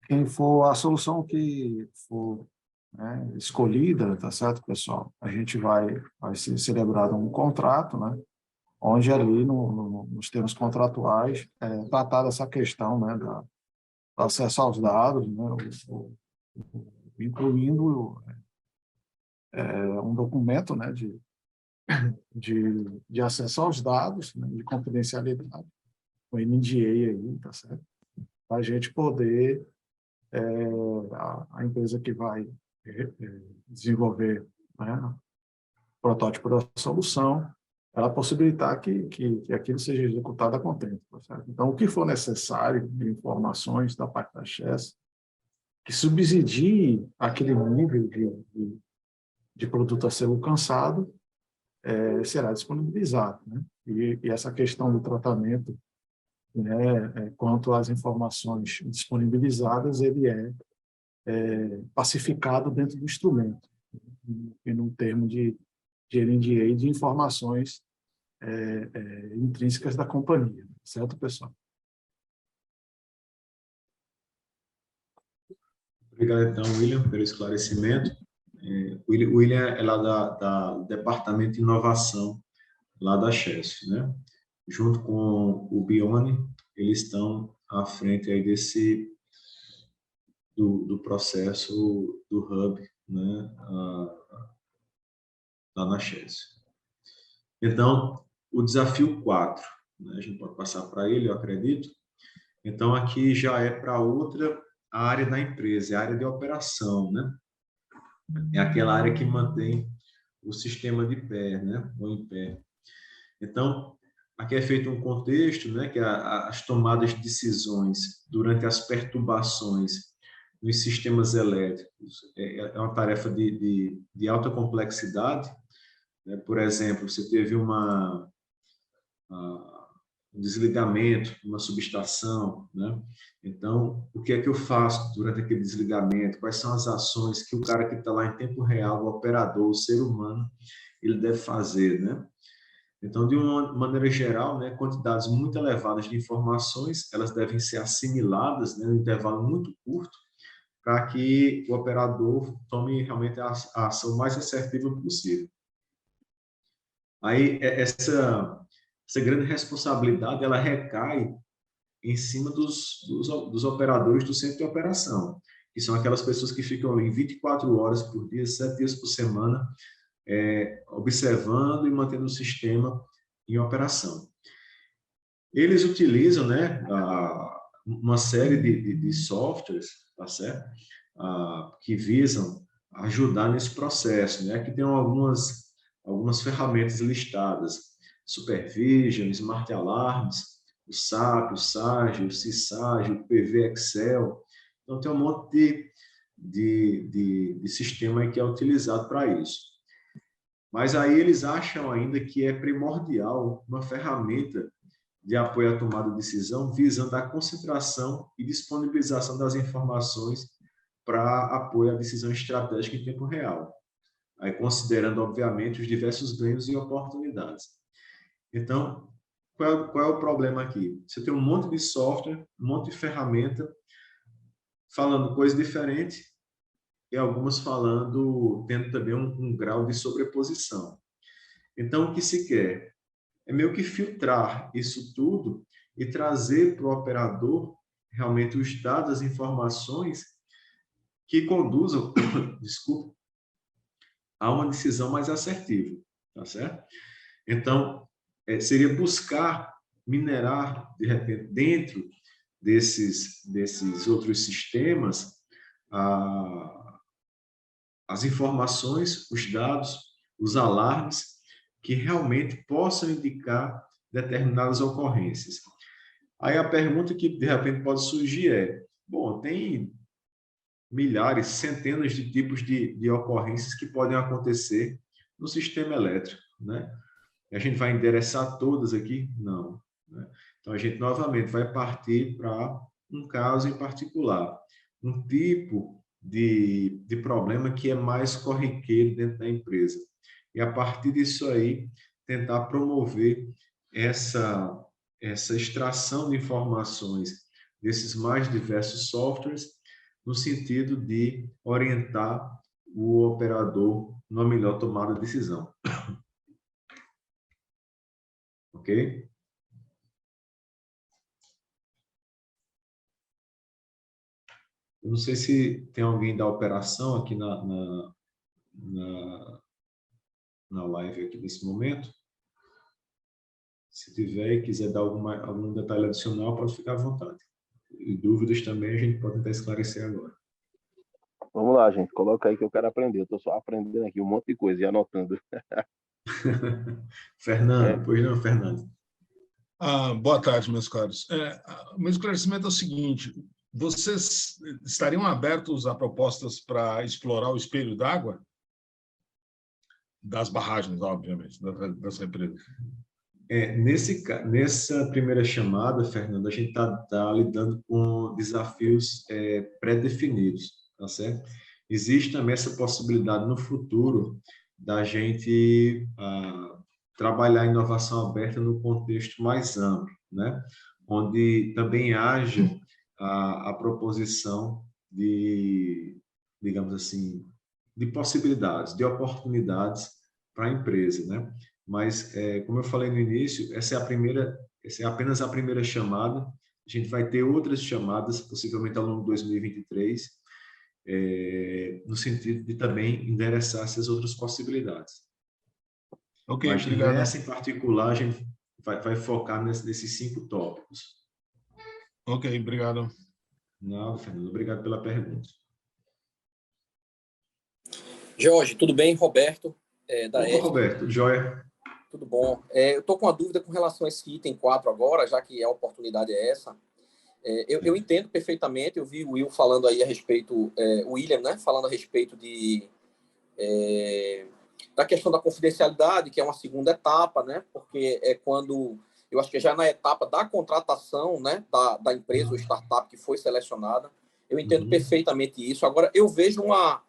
Quem for a solução que for, né, escolhida, tá certo, pessoal? A gente vai ser celebrado um contrato, né? Onde ali, nos termos contratuais, tratada essa questão, né, do acesso aos dados, né, incluindo um documento, né, de acesso aos dados, né, de confidencialidade, o NDA aí, tá certo? Para a gente poder, a empresa que vai desenvolver, né, o protótipo da solução, ela possibilitar que aquilo seja executado a contento, tá certo? Então, o que for necessário de informações da parte da Chess, que subsidie aquele nível de produto a ser alcançado, será disponibilizado, né? E essa questão do tratamento, né, quanto às informações disponibilizadas, ele pacificado dentro do instrumento, e num termo de NDA de informações intrínsecas da companhia, certo, pessoal? Obrigado, então, William, pelo esclarecimento. O William é lá do Departamento de Inovação, lá da Chess, né? Junto com o Bione, eles estão à frente aí do processo do Hub, né? Lá na Chess. Então, o desafio 4, né? A gente pode passar para ele, eu acredito. Então, aqui já é para outra área da empresa, é a área de operação, né? É aquela área que mantém o sistema de pé, né? Ou em pé. Então, aqui é feito um contexto, né? Que as tomadas de decisões durante as perturbações nos sistemas elétricos é uma tarefa de alta complexidade, né? Por exemplo, você teve um desligamento, uma subestação, né? Então, o que é que eu faço durante aquele desligamento? Quais são as ações que o cara que está lá em tempo real, o operador, o ser humano, ele deve fazer, né? Então, de uma maneira geral, né, quantidades muito elevadas de informações, elas devem ser assimiladas, né, em um intervalo muito curto, para que o operador tome realmente a ação mais assertiva possível. Aí, essa grande responsabilidade, ela recai em cima dos operadores do centro de operação, que são aquelas pessoas que ficam ali 24 horas por dia, 7 dias por semana, observando e mantendo o sistema em operação. Eles utilizam, né, uma série de softwares, tá certo? Que visam ajudar nesse processo, né? Aqui tem algumas ferramentas listadas: Supervision, Smart Alarms, o SAP, o SAGE, o CISAGE, o PV Excel. Então, tem um monte de sistema aí que é utilizado para isso. Mas aí eles acham ainda que é primordial uma ferramenta de apoio à tomada de decisão visando a concentração e disponibilização das informações para apoio à decisão estratégica em tempo real. Aí, considerando, obviamente, os diversos ganhos e oportunidades. Então, qual é o problema aqui? Você tem um monte de software, um monte de ferramenta, falando coisas diferentes, e algumas tendo também um grau de sobreposição. Então, o que se quer é meio que filtrar isso tudo e trazer para o operador realmente os dados, as informações que conduzam, desculpa, a uma decisão mais assertiva, tá certo? Então, seria buscar minerar, de repente, dentro desses outros sistemas, as informações, os dados, os alarmes que realmente possam indicar determinadas ocorrências. Aí a pergunta que de repente pode surgir é, bom, tem milhares, centenas de tipos de ocorrências que podem acontecer no sistema elétrico, né? A gente vai endereçar todas aqui? Não, né? Então a gente novamente vai partir para um caso em particular, um tipo de problema que é mais corriqueiro dentro da empresa. E a partir disso aí, tentar promover essa extração de informações desses mais diversos softwares, no sentido de orientar o operador numa melhor tomada de decisão. Ok? Eu não sei se tem alguém da operação aqui na live aqui nesse momento. Se tiver e quiser dar algum detalhe adicional, pode ficar à vontade. E dúvidas também a gente pode tentar esclarecer agora. Vamos lá, gente. Coloca aí que eu quero aprender. Eu estou só aprendendo aqui um monte de coisa e anotando. Fernando, pois não, Fernando. Boa tarde, meus caros. Meu esclarecimento é o seguinte: vocês estariam abertos a propostas para explorar o espelho d'água? Das barragens, obviamente, das represas. Nessa primeira chamada, Fernando, a gente está lidando com desafios pré-definidos, tá certo? Existe também essa possibilidade no futuro da gente trabalhar a inovação aberta no contexto mais amplo, né? Onde também haja a proposição de, digamos assim, de possibilidades, de oportunidades para a empresa, né? Mas, como eu falei no início, essa é apenas a primeira chamada. A gente vai ter outras chamadas, possivelmente ao longo de 2023, no sentido de também endereçar essas outras possibilidades. Ok, mas obrigado. nessa em particular, a gente vai focar nesses 5 tópicos. Ok, obrigado. Não, Fernando, obrigado pela pergunta. Jorge, tudo bem? Roberto, da Opa, Roberto, joia. Tudo bom. Eu estou com uma dúvida com relação a esse item 4 agora, já que a oportunidade é essa. Eu entendo perfeitamente, eu vi o Will falando aí a respeito, o William, né, falando a respeito da questão da confidencialidade, que é uma segunda etapa, né, porque é quando, eu acho que já na etapa da contratação, né, da empresa ou startup que foi selecionada, eu entendo perfeitamente isso. Agora, eu vejo uma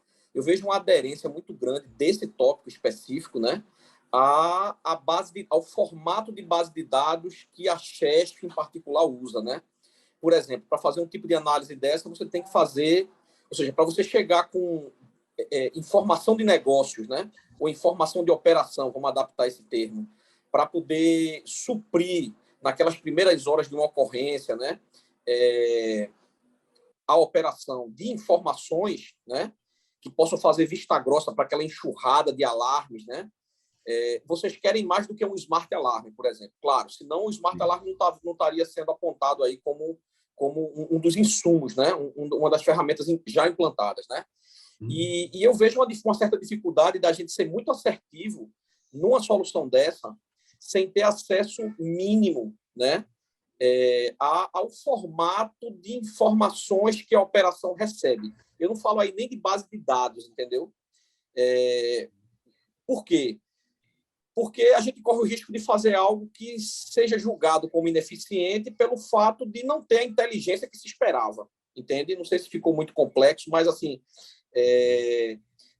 aderência muito grande desse tópico específico, né, ao formato de base de dados que a Chesf, em particular, usa, né? Por exemplo, para fazer um tipo de análise dessa, você tem que fazer, ou seja, para você chegar com informação de negócios, né? Ou informação de operação, vamos adaptar esse termo, para poder suprir, naquelas primeiras horas de uma ocorrência, né? A operação de informações, né? Que possam fazer vista grossa para aquela enxurrada de alarmes, né? Vocês querem mais do que um Smart Alarm, por exemplo. Claro, senão o Smart Alarm não estaria sendo apontado aí como um dos insumos, né? Uma das ferramentas já implantadas, né? E eu vejo uma certa dificuldade da gente ser muito assertivo numa solução dessa, sem ter acesso mínimo, né? ao formato de informações que a operação recebe. Eu não falo aí nem de base de dados, entendeu? Por quê? Porque a gente corre o risco de fazer algo que seja julgado como ineficiente pelo fato de não ter a inteligência que se esperava, entende? Não sei se ficou muito complexo, mas, assim,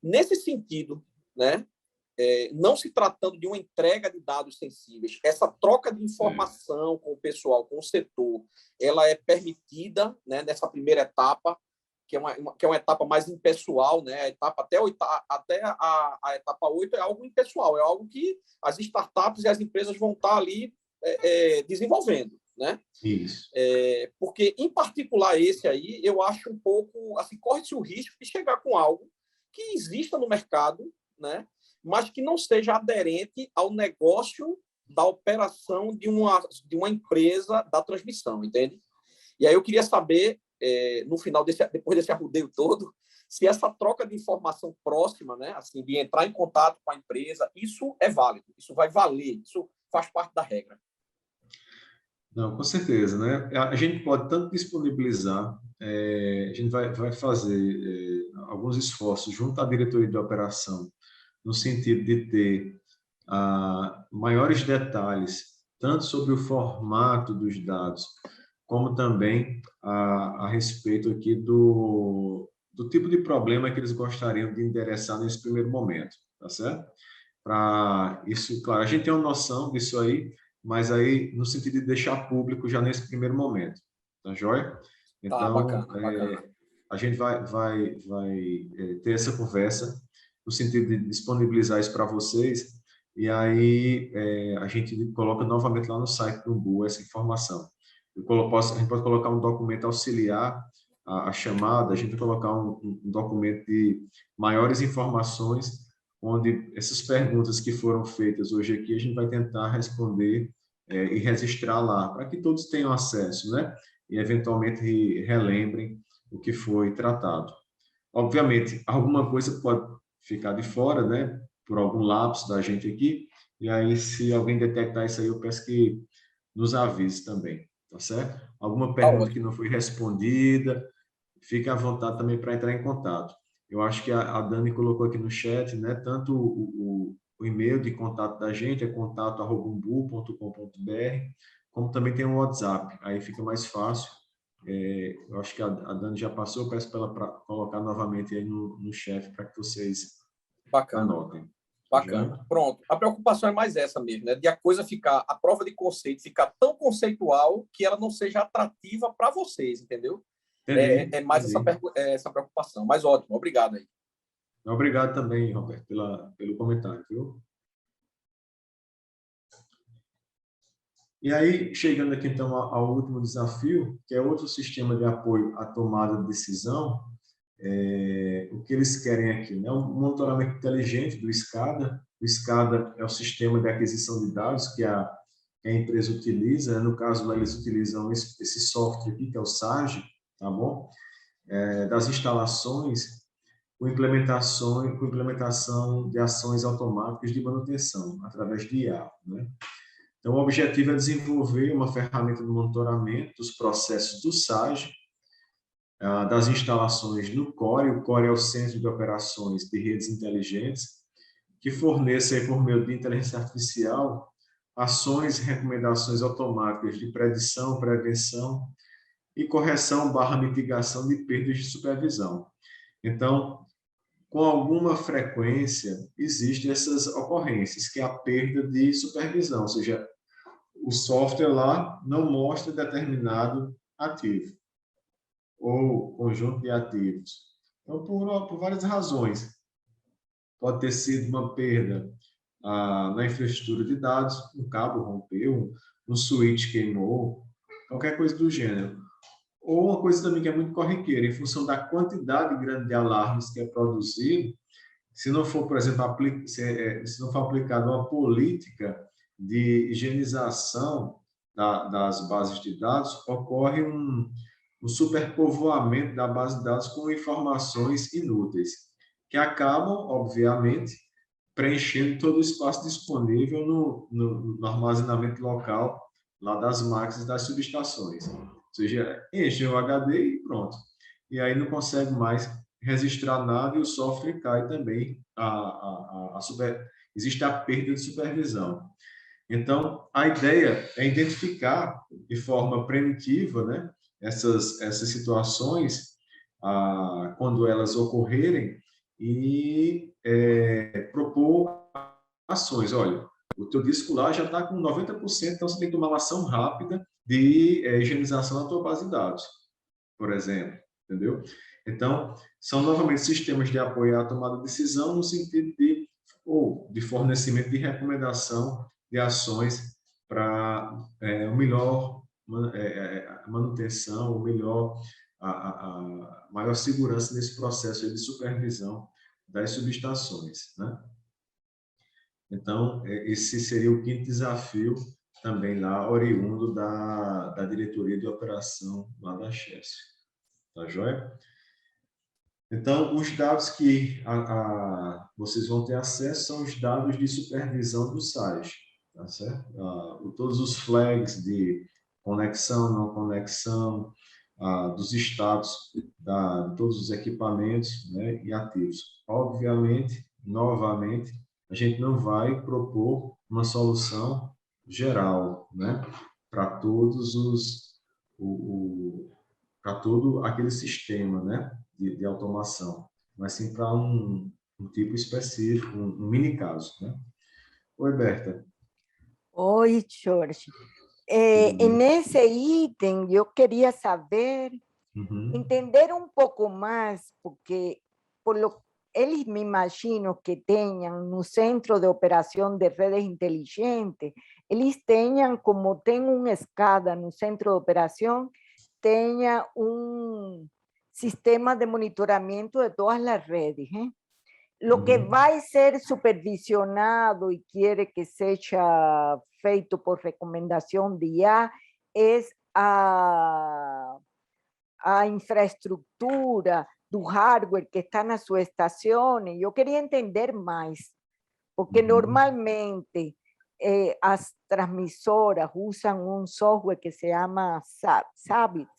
nesse sentido, né, não se tratando de uma entrega de dados sensíveis, essa troca de informação com o pessoal, com o setor, ela é permitida, né, nessa primeira etapa, que é uma etapa mais impessoal, né? A etapa até a etapa 8 é algo impessoal, é algo que as startups e as empresas vão estar ali desenvolvendo, né? Isso. Porque, em particular, esse aí, eu acho um pouco, assim, corre-se o risco de chegar com algo que exista no mercado, né? Mas que não seja aderente ao negócio da operação de uma empresa da transmissão, entende? E aí eu queria saber, no final, depois desse arrudeio todo, se essa troca de informação próxima, né, assim, de entrar em contato com a empresa, isso é válido, isso vai valer, isso faz parte da regra. Não, com certeza, né? A gente pode tanto disponibilizar, a gente vai fazer alguns esforços junto à diretoria de operação, no sentido de ter maiores detalhes, tanto sobre o formato dos dados, como também a respeito aqui do tipo de problema que eles gostariam de endereçar nesse primeiro momento, tá certo? Para isso, claro, a gente tem uma noção disso aí, mas aí no sentido de deixar público já nesse primeiro momento, tá joia? Então, bacana. a gente vai ter essa conversa no sentido de disponibilizar isso para vocês, e aí a gente coloca novamente lá no site do Umbu essa informação. A gente pode colocar um documento auxiliar a chamada, a gente vai colocar um documento de maiores informações, onde essas perguntas que foram feitas hoje aqui, a gente vai tentar responder e registrar lá, para que todos tenham acesso, né? E, eventualmente, relembrem o que foi tratado. Obviamente, alguma coisa pode ficar de fora, né? Por algum lapso da gente aqui, e aí, se alguém detectar isso aí, eu peço que nos avise também. Tá certo? Alguma pergunta que não foi respondida, fique à vontade também para entrar em contato. Eu acho que a Dani colocou aqui no chat, né? Tanto o e-mail de contato da gente, é contato@umbu.com.br, como também tem o WhatsApp, aí fica mais fácil. Eu acho que a Dani já passou, peço para ela colocar novamente aí no chat para que vocês anotem. Bacana. Pronto. A preocupação é mais essa mesmo, né? De a coisa ficar, a prova de conceito ficar tão conceitual que ela não seja atrativa para vocês, entendeu? É mais essa preocupação. Mas ótimo, obrigado aí. Obrigado também, Roberto, pelo comentário, viu? E aí, chegando aqui então ao último desafio, que é outro sistema de apoio à tomada de decisão, o que eles querem aqui, né? Um monitoramento inteligente do SCADA. O SCADA é o sistema de aquisição de dados que a empresa utiliza, né? No caso lá eles utilizam esse software aqui, que é o SAGE, tá bom? Das instalações com implementação de ações automáticas de manutenção, através de IA, né? Então, o objetivo é desenvolver uma ferramenta de monitoramento dos processos do SAGE, das instalações no CORE. O CORE é o Centro de Operações de Redes Inteligentes, que fornece, por meio de inteligência artificial, ações e recomendações automáticas de predição, prevenção e correção/mitigação de perdas de supervisão. Então, com alguma frequência, existem essas ocorrências, que é a perda de supervisão, ou seja, o software lá não mostra determinado ativo ou conjunto de ativos. Então, por várias razões. Pode ter sido uma perda na infraestrutura de dados, um cabo rompeu, um switch queimou, qualquer coisa do gênero. Ou uma coisa também que é muito corriqueira, em função da quantidade grande de alarmes que é produzido, se não for, por exemplo, se não for aplicada uma política de higienização das bases de dados, ocorre um superpovoamento da base de dados com informações inúteis, que acabam, obviamente, preenchendo todo o espaço disponível no armazenamento local lá das máquinas das subestações. Ou seja, enche o HD e pronto. E aí não consegue mais registrar nada e o software cai também. Existe a perda de supervisão. Então, a ideia é identificar de forma primitiva, né, essas situações, quando elas ocorrerem, e propor ações. Olha, o teu disco lá já está com 90%, então você tem que tomar uma ação rápida de higienização da tua base de dados, por exemplo, entendeu? Então, são novamente sistemas de apoio à tomada de decisão no sentido de fornecimento de recomendação de ações para o melhor manutenção, o melhor, a maior segurança nesse processo de supervisão das subestações, né? Então, esse seria o 5º desafio, também lá, oriundo da diretoria de operação lá da Chess. Tá joia? Então, os dados que vocês vão ter acesso são os dados de supervisão do site, tá certo? Todos os flags de conexão, não conexão, dos status de todos os equipamentos, né, e ativos. Obviamente, novamente, a gente não vai propor uma solução geral, né, para todos para todo aquele sistema, né, de automação, mas sim para um tipo específico, um mini caso, né? Oi, Berta. Oi, Jorge. Nesse item, eu queria saber, entender um pouco mais, porque eles me imagino que tenham no centro de operação de redes inteligentes, eles tenham, como tem uma escada no centro de operação, tenha um sistema de monitoramento de todas as redes. Lo que vai ser supervisionado e quiere que seja feito por recomendação de IA é a infraestrutura do hardware que está na sua estação. Eu queria entender mais, porque normalmente as transmissoras usam um software que se chama Sabit,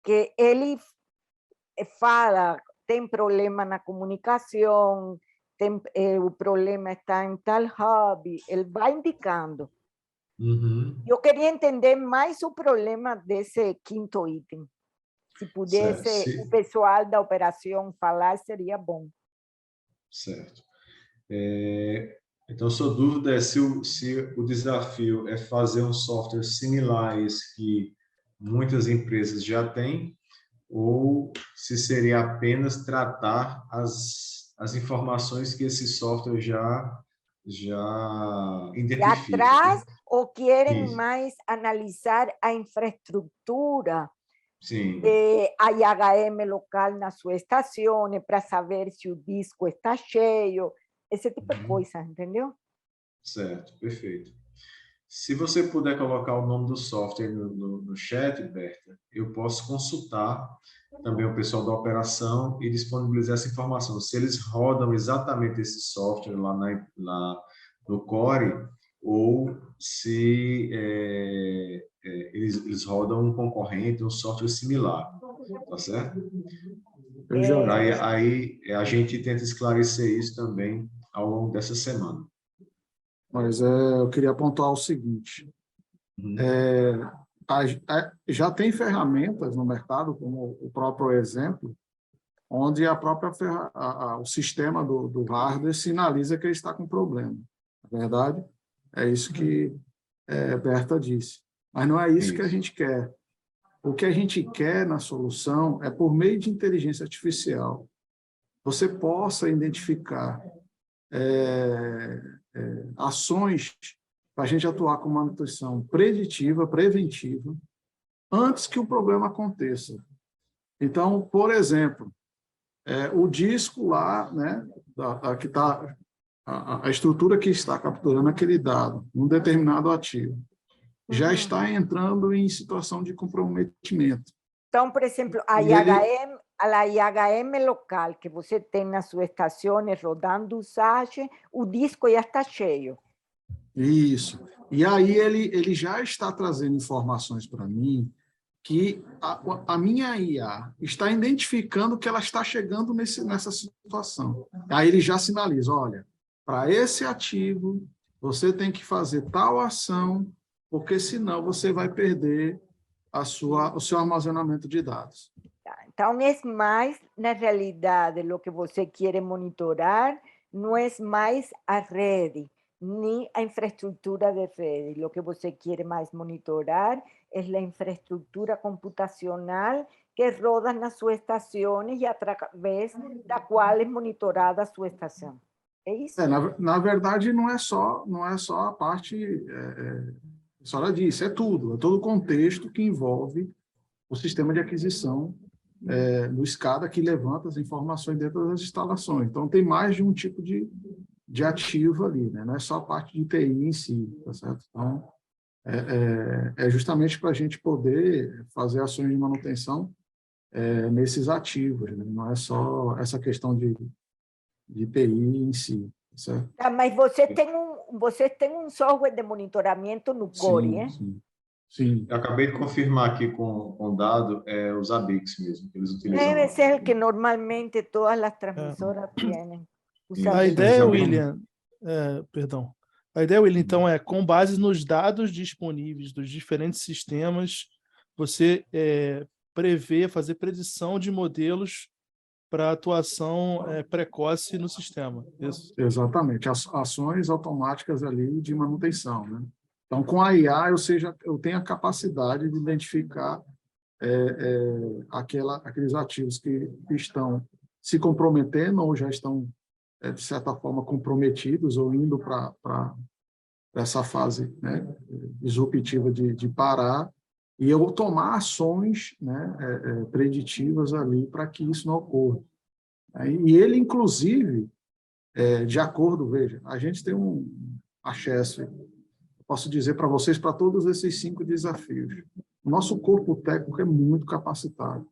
que ele fala, tem problema na comunicação, o problema está em tal hub, ele vai indicando. Eu queria entender mais o problema desse 5º item. Se pudesse o pessoal da operação falar, seria bom. Certo. Então, sua dúvida é se o desafio é fazer um software similar a esse que muitas empresas já têm, ou se seria apenas tratar as informações que esse software já identifica. E atrás, né? Ou querem mais analisar a infraestrutura de IHM local na sua estação, para saber se o disco está cheio, esse tipo de coisa, entendeu? Certo, perfeito. Se você puder colocar o nome do software no chat, Berta, eu posso consultar também o pessoal da operação e disponibilizar essa informação. Se eles rodam exatamente esse software lá no Core, ou se eles rodam um concorrente, um software similar, tá certo? Aí a gente tenta esclarecer isso também ao longo dessa semana. Mas eu queria pontuar o seguinte, já tem ferramentas no mercado, como o próprio exemplo, onde o sistema do hardware sinaliza que ele está com problema. Na verdade, é isso que Berta disse. Mas não é isso que a gente quer. O que a gente quer na solução é, por meio de inteligência artificial, você possa identificar ações para a gente atuar com manutenção preditiva, preventiva, antes que o problema aconteça. Então, por exemplo, o disco lá, né, que está a estrutura que está capturando aquele dado, um determinado ativo, já está entrando em situação de comprometimento. Então, por exemplo, a IHM local que você tem na sua estação rodando o SAGE, o disco já está cheio. Isso. E aí ele já está trazendo informações para mim que a minha IA está identificando que ela está chegando nessa situação. Aí ele já sinaliza, olha, para esse ativo, você tem que fazer tal ação, porque senão você vai perder o seu armazenamento de dados. Então, é mais, na realidade, o que você quer monitorar não é mais a rede, nem a infraestrutura de rede. O que você quer mais monitorar é a infraestrutura computacional que roda nas suas estações e através da qual é monitorada a sua estação. É isso? Na verdade, não é só a parte, a senhora disse, é todo o contexto que envolve o sistema de aquisição do SCADA que levanta as informações dentro das instalações. Então, tem mais de um tipo de ativo ali, né? Não é só a parte de TI em si, tá certo? Então, é justamente para a gente poder fazer ações de manutenção nesses ativos, né? Não é só essa questão de TI em si, certo? Mas você tem um software de monitoramento no Core, Sim. Eu acabei de confirmar aqui com o dado, o Zabbix mesmo, que eles utilizam. Deve ser o que normalmente todas as transmissoras têm. A ideia, William, então, com base nos dados disponíveis dos diferentes sistemas, você fazer predição de modelos para atuação precoce no sistema. Isso. Exatamente, ações automáticas ali de manutenção, né? Então, com a IA, eu tenho a capacidade de identificar aqueles ativos que estão se comprometendo ou já estão, de certa forma, comprometidos ou indo para essa fase, né, disruptiva de parar, e eu tomar ações, né, preditivas ali para que isso não ocorra. E ele, inclusive, de acordo, veja, a gente tem um acesso, posso dizer para vocês, para todos esses 5 desafios. O nosso corpo técnico é muito capacitado.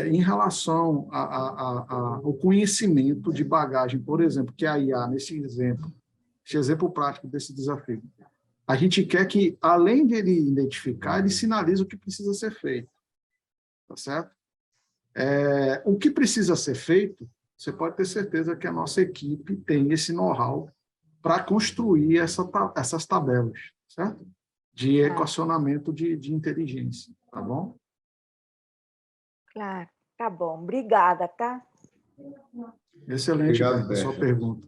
Em relação ao conhecimento de bagagem, por exemplo, que a IA, nesse exemplo prático desse desafio, a gente quer que, além de ele identificar, ele sinalize o que precisa ser feito. Tá certo? O que precisa ser feito, você pode ter certeza que a nossa equipe tem esse know-how para construir essas tabelas, certo? De equacionamento de inteligência, tá bom? Claro, tá bom. Obrigada, tá? Excelente, Beto, a sua pergunta.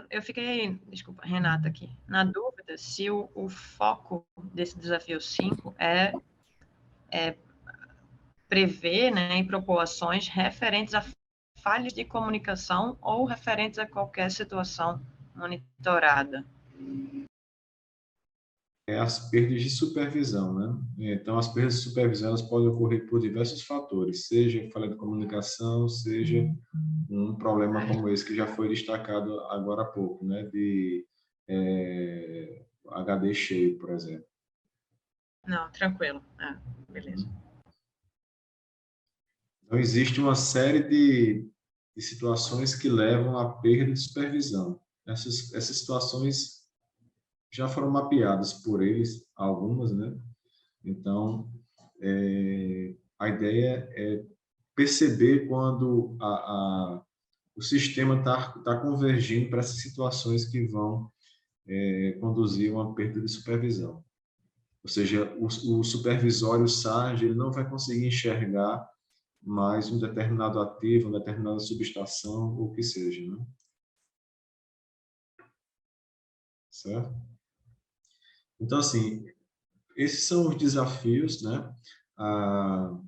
Eu fiquei, desculpa, Renata aqui, na dúvida se o foco desse desafio 5 é prever, né, e propor ações referentes a falhas de comunicação ou referentes a qualquer situação monitorada. As perdas de supervisão, né? Então, as perdas de supervisão elas podem ocorrer por diversos fatores, seja falha de comunicação, seja um problema como esse que já foi destacado agora há pouco, né? De HD cheio, por exemplo. Não, tranquilo. Beleza. Então, existe uma série de situações que levam à perda de supervisão. Essas situações já foram mapeadas por eles, algumas, né? Então, a ideia é perceber quando o sistema está convergindo para essas situações que vão conduzir a uma perda de supervisão. Ou seja, o supervisório SARG ele não vai conseguir enxergar mais um determinado ativo, uma determinada subestação, ou o que seja, né? Certo? Então, assim, esses são os desafios, né?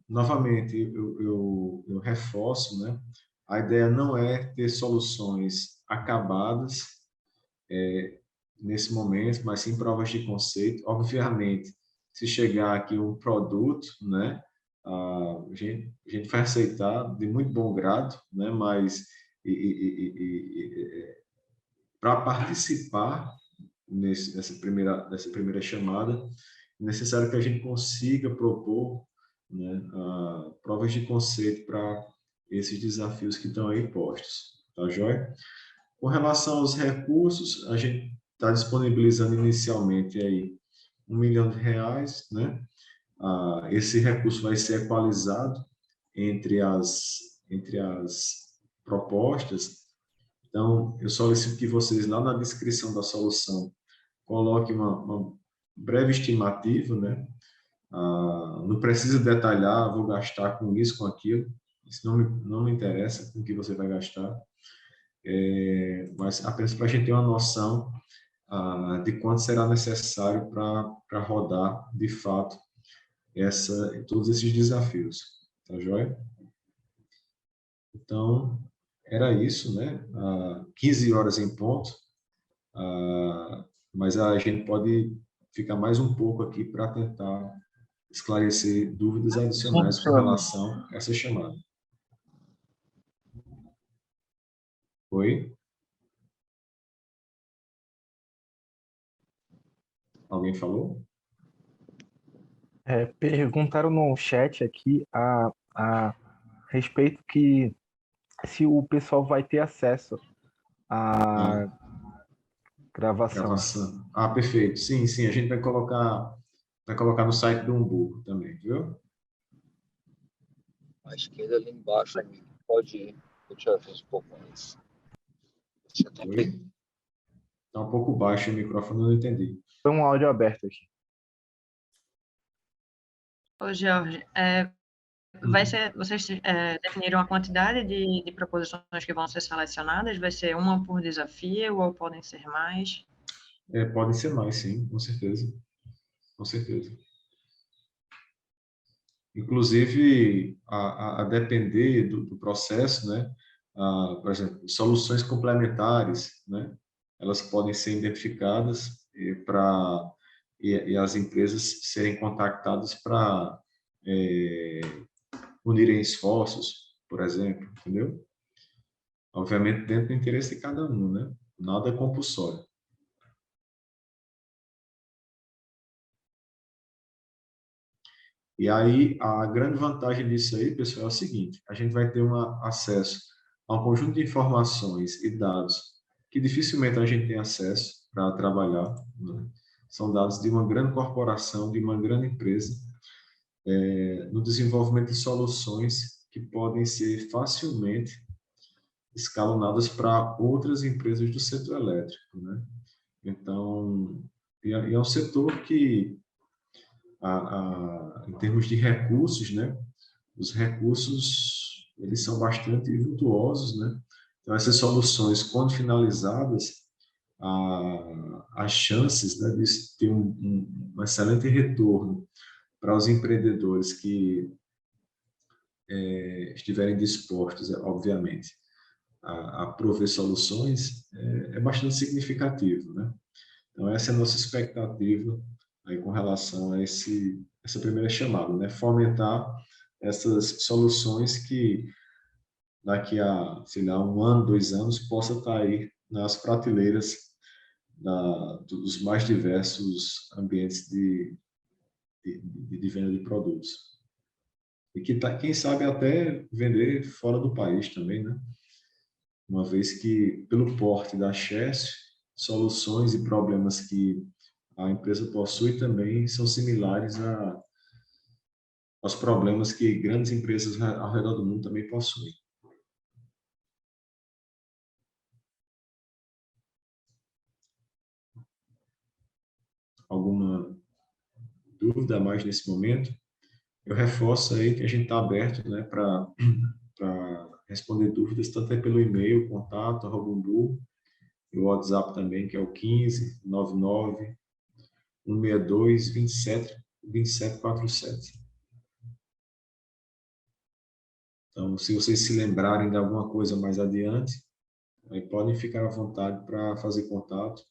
Novamente, eu reforço, né? A ideia não é ter soluções acabadas nesse momento, mas sim provas de conceito. Obviamente, se chegar aqui um produto, né? A gente vai aceitar de muito bom grado, né? Mas para participar nessa primeira chamada, é necessário que a gente consiga propor, né, provas de conceito para esses desafios que estão aí postos. Tá joia? Com relação aos recursos, a gente está disponibilizando inicialmente aí R$ 1 milhão, né? Esse recurso vai ser equalizado entre as propostas. Então, eu solicito que vocês, lá na descrição da solução, coloquem uma breve estimativa, né? Não precisa detalhar, vou gastar com isso, com aquilo. Isso não me interessa com o que você vai gastar. Mas apenas para a gente ter uma noção de quanto será necessário para rodar, de fato, todos esses desafios. Tá joia? Então, era isso, né? 15 horas em ponto, mas a gente pode ficar mais um pouco aqui para tentar esclarecer dúvidas adicionais com relação a essa chamada. Oi? Alguém falou? Perguntaram no chat aqui a respeito que se o pessoal vai ter acesso à gravação. Perfeito. Sim, a gente vai colocar no site do Umbu também, viu? À esquerda ali embaixo, amigo. Pode ir. Deixa eu ver um pouco mais. Está um pouco baixo o microfone, eu não entendi. Foi um áudio aberto aqui. Ô, Jorge, vocês definiram a quantidade de proposições que vão ser selecionadas? Vai ser uma por desafio ou podem ser mais? Podem ser mais, sim, com certeza. Com certeza. Inclusive, a depender do processo, né? Por exemplo, soluções complementares, né? Elas podem ser identificadas e as empresas serem contactadas para unirem esforços, por exemplo, entendeu? Obviamente, dentro do interesse de cada um, né? Nada é compulsório. E aí, a grande vantagem disso aí, pessoal, é o seguinte: a gente vai ter acesso a um conjunto de informações e dados que dificilmente a gente tem acesso para trabalhar, né? São dados de uma grande corporação, de uma grande empresa, no desenvolvimento de soluções que podem ser facilmente escalonadas para outras empresas do setor elétrico, né? Então, é um setor que, em termos de recursos, né? Os recursos, eles são bastante virtuosos, né? Então, essas soluções, quando finalizadas, as chances, né, de ter um excelente retorno para os empreendedores que estiverem dispostos, obviamente, a prover soluções, é bastante significativo, né? Então, essa é a nossa expectativa aí com relação a essa primeira chamada, né? Fomentar essas soluções que daqui a, sei lá, 1 ano, 2 anos, possa estar aí nas prateleiras dos mais diversos ambientes de venda de produtos. E que quem sabe até vender fora do país também, né? Uma vez que, pelo porte da Chess, soluções e problemas que a empresa possui também são similares aos problemas que grandes empresas ao redor do mundo também possuem. Alguma dúvida a mais nesse momento? Eu reforço aí que a gente está aberto, né, para responder dúvidas, tanto é pelo e-mail, contato@umbu, e o WhatsApp também, que é o 15 99 162 2747. Então, se vocês se lembrarem de alguma coisa mais adiante, aí podem ficar à vontade para fazer contato.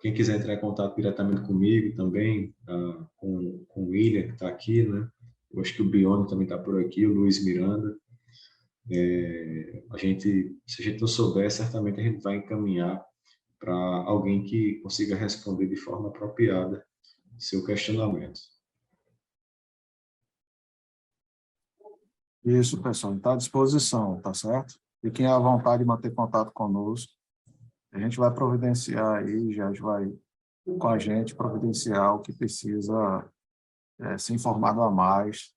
Quem quiser entrar em contato diretamente comigo também, com o William, que está aqui, né? Eu acho que o Bione também está por aqui, o Luiz Miranda. Se a gente não souber, certamente a gente vai encaminhar para alguém que consiga responder de forma apropriada seu questionamento. Isso, pessoal, está à disposição, tá certo? fiquem à vontade de manter contato conosco. A gente vai providenciar aí, já vai com a gente providenciar o que precisa ser informado a mais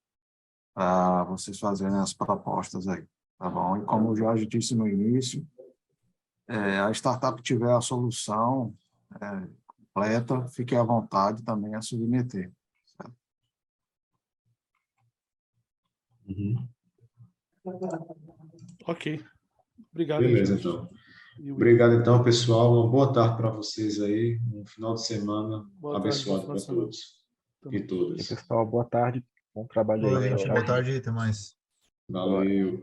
para vocês fazerem as propostas aí, tá bom? E como o Jorge disse no início, a startup tiver a solução completa, fique à vontade também a submeter. Certo? Ok. Obrigado. Beleza, então. Obrigado, então, pessoal. Uma boa tarde para vocês aí. Um final de semana abençoado para todos e todas. Pessoal, boa tarde. Bom trabalho aí. Boa tarde, até mais. Valeu.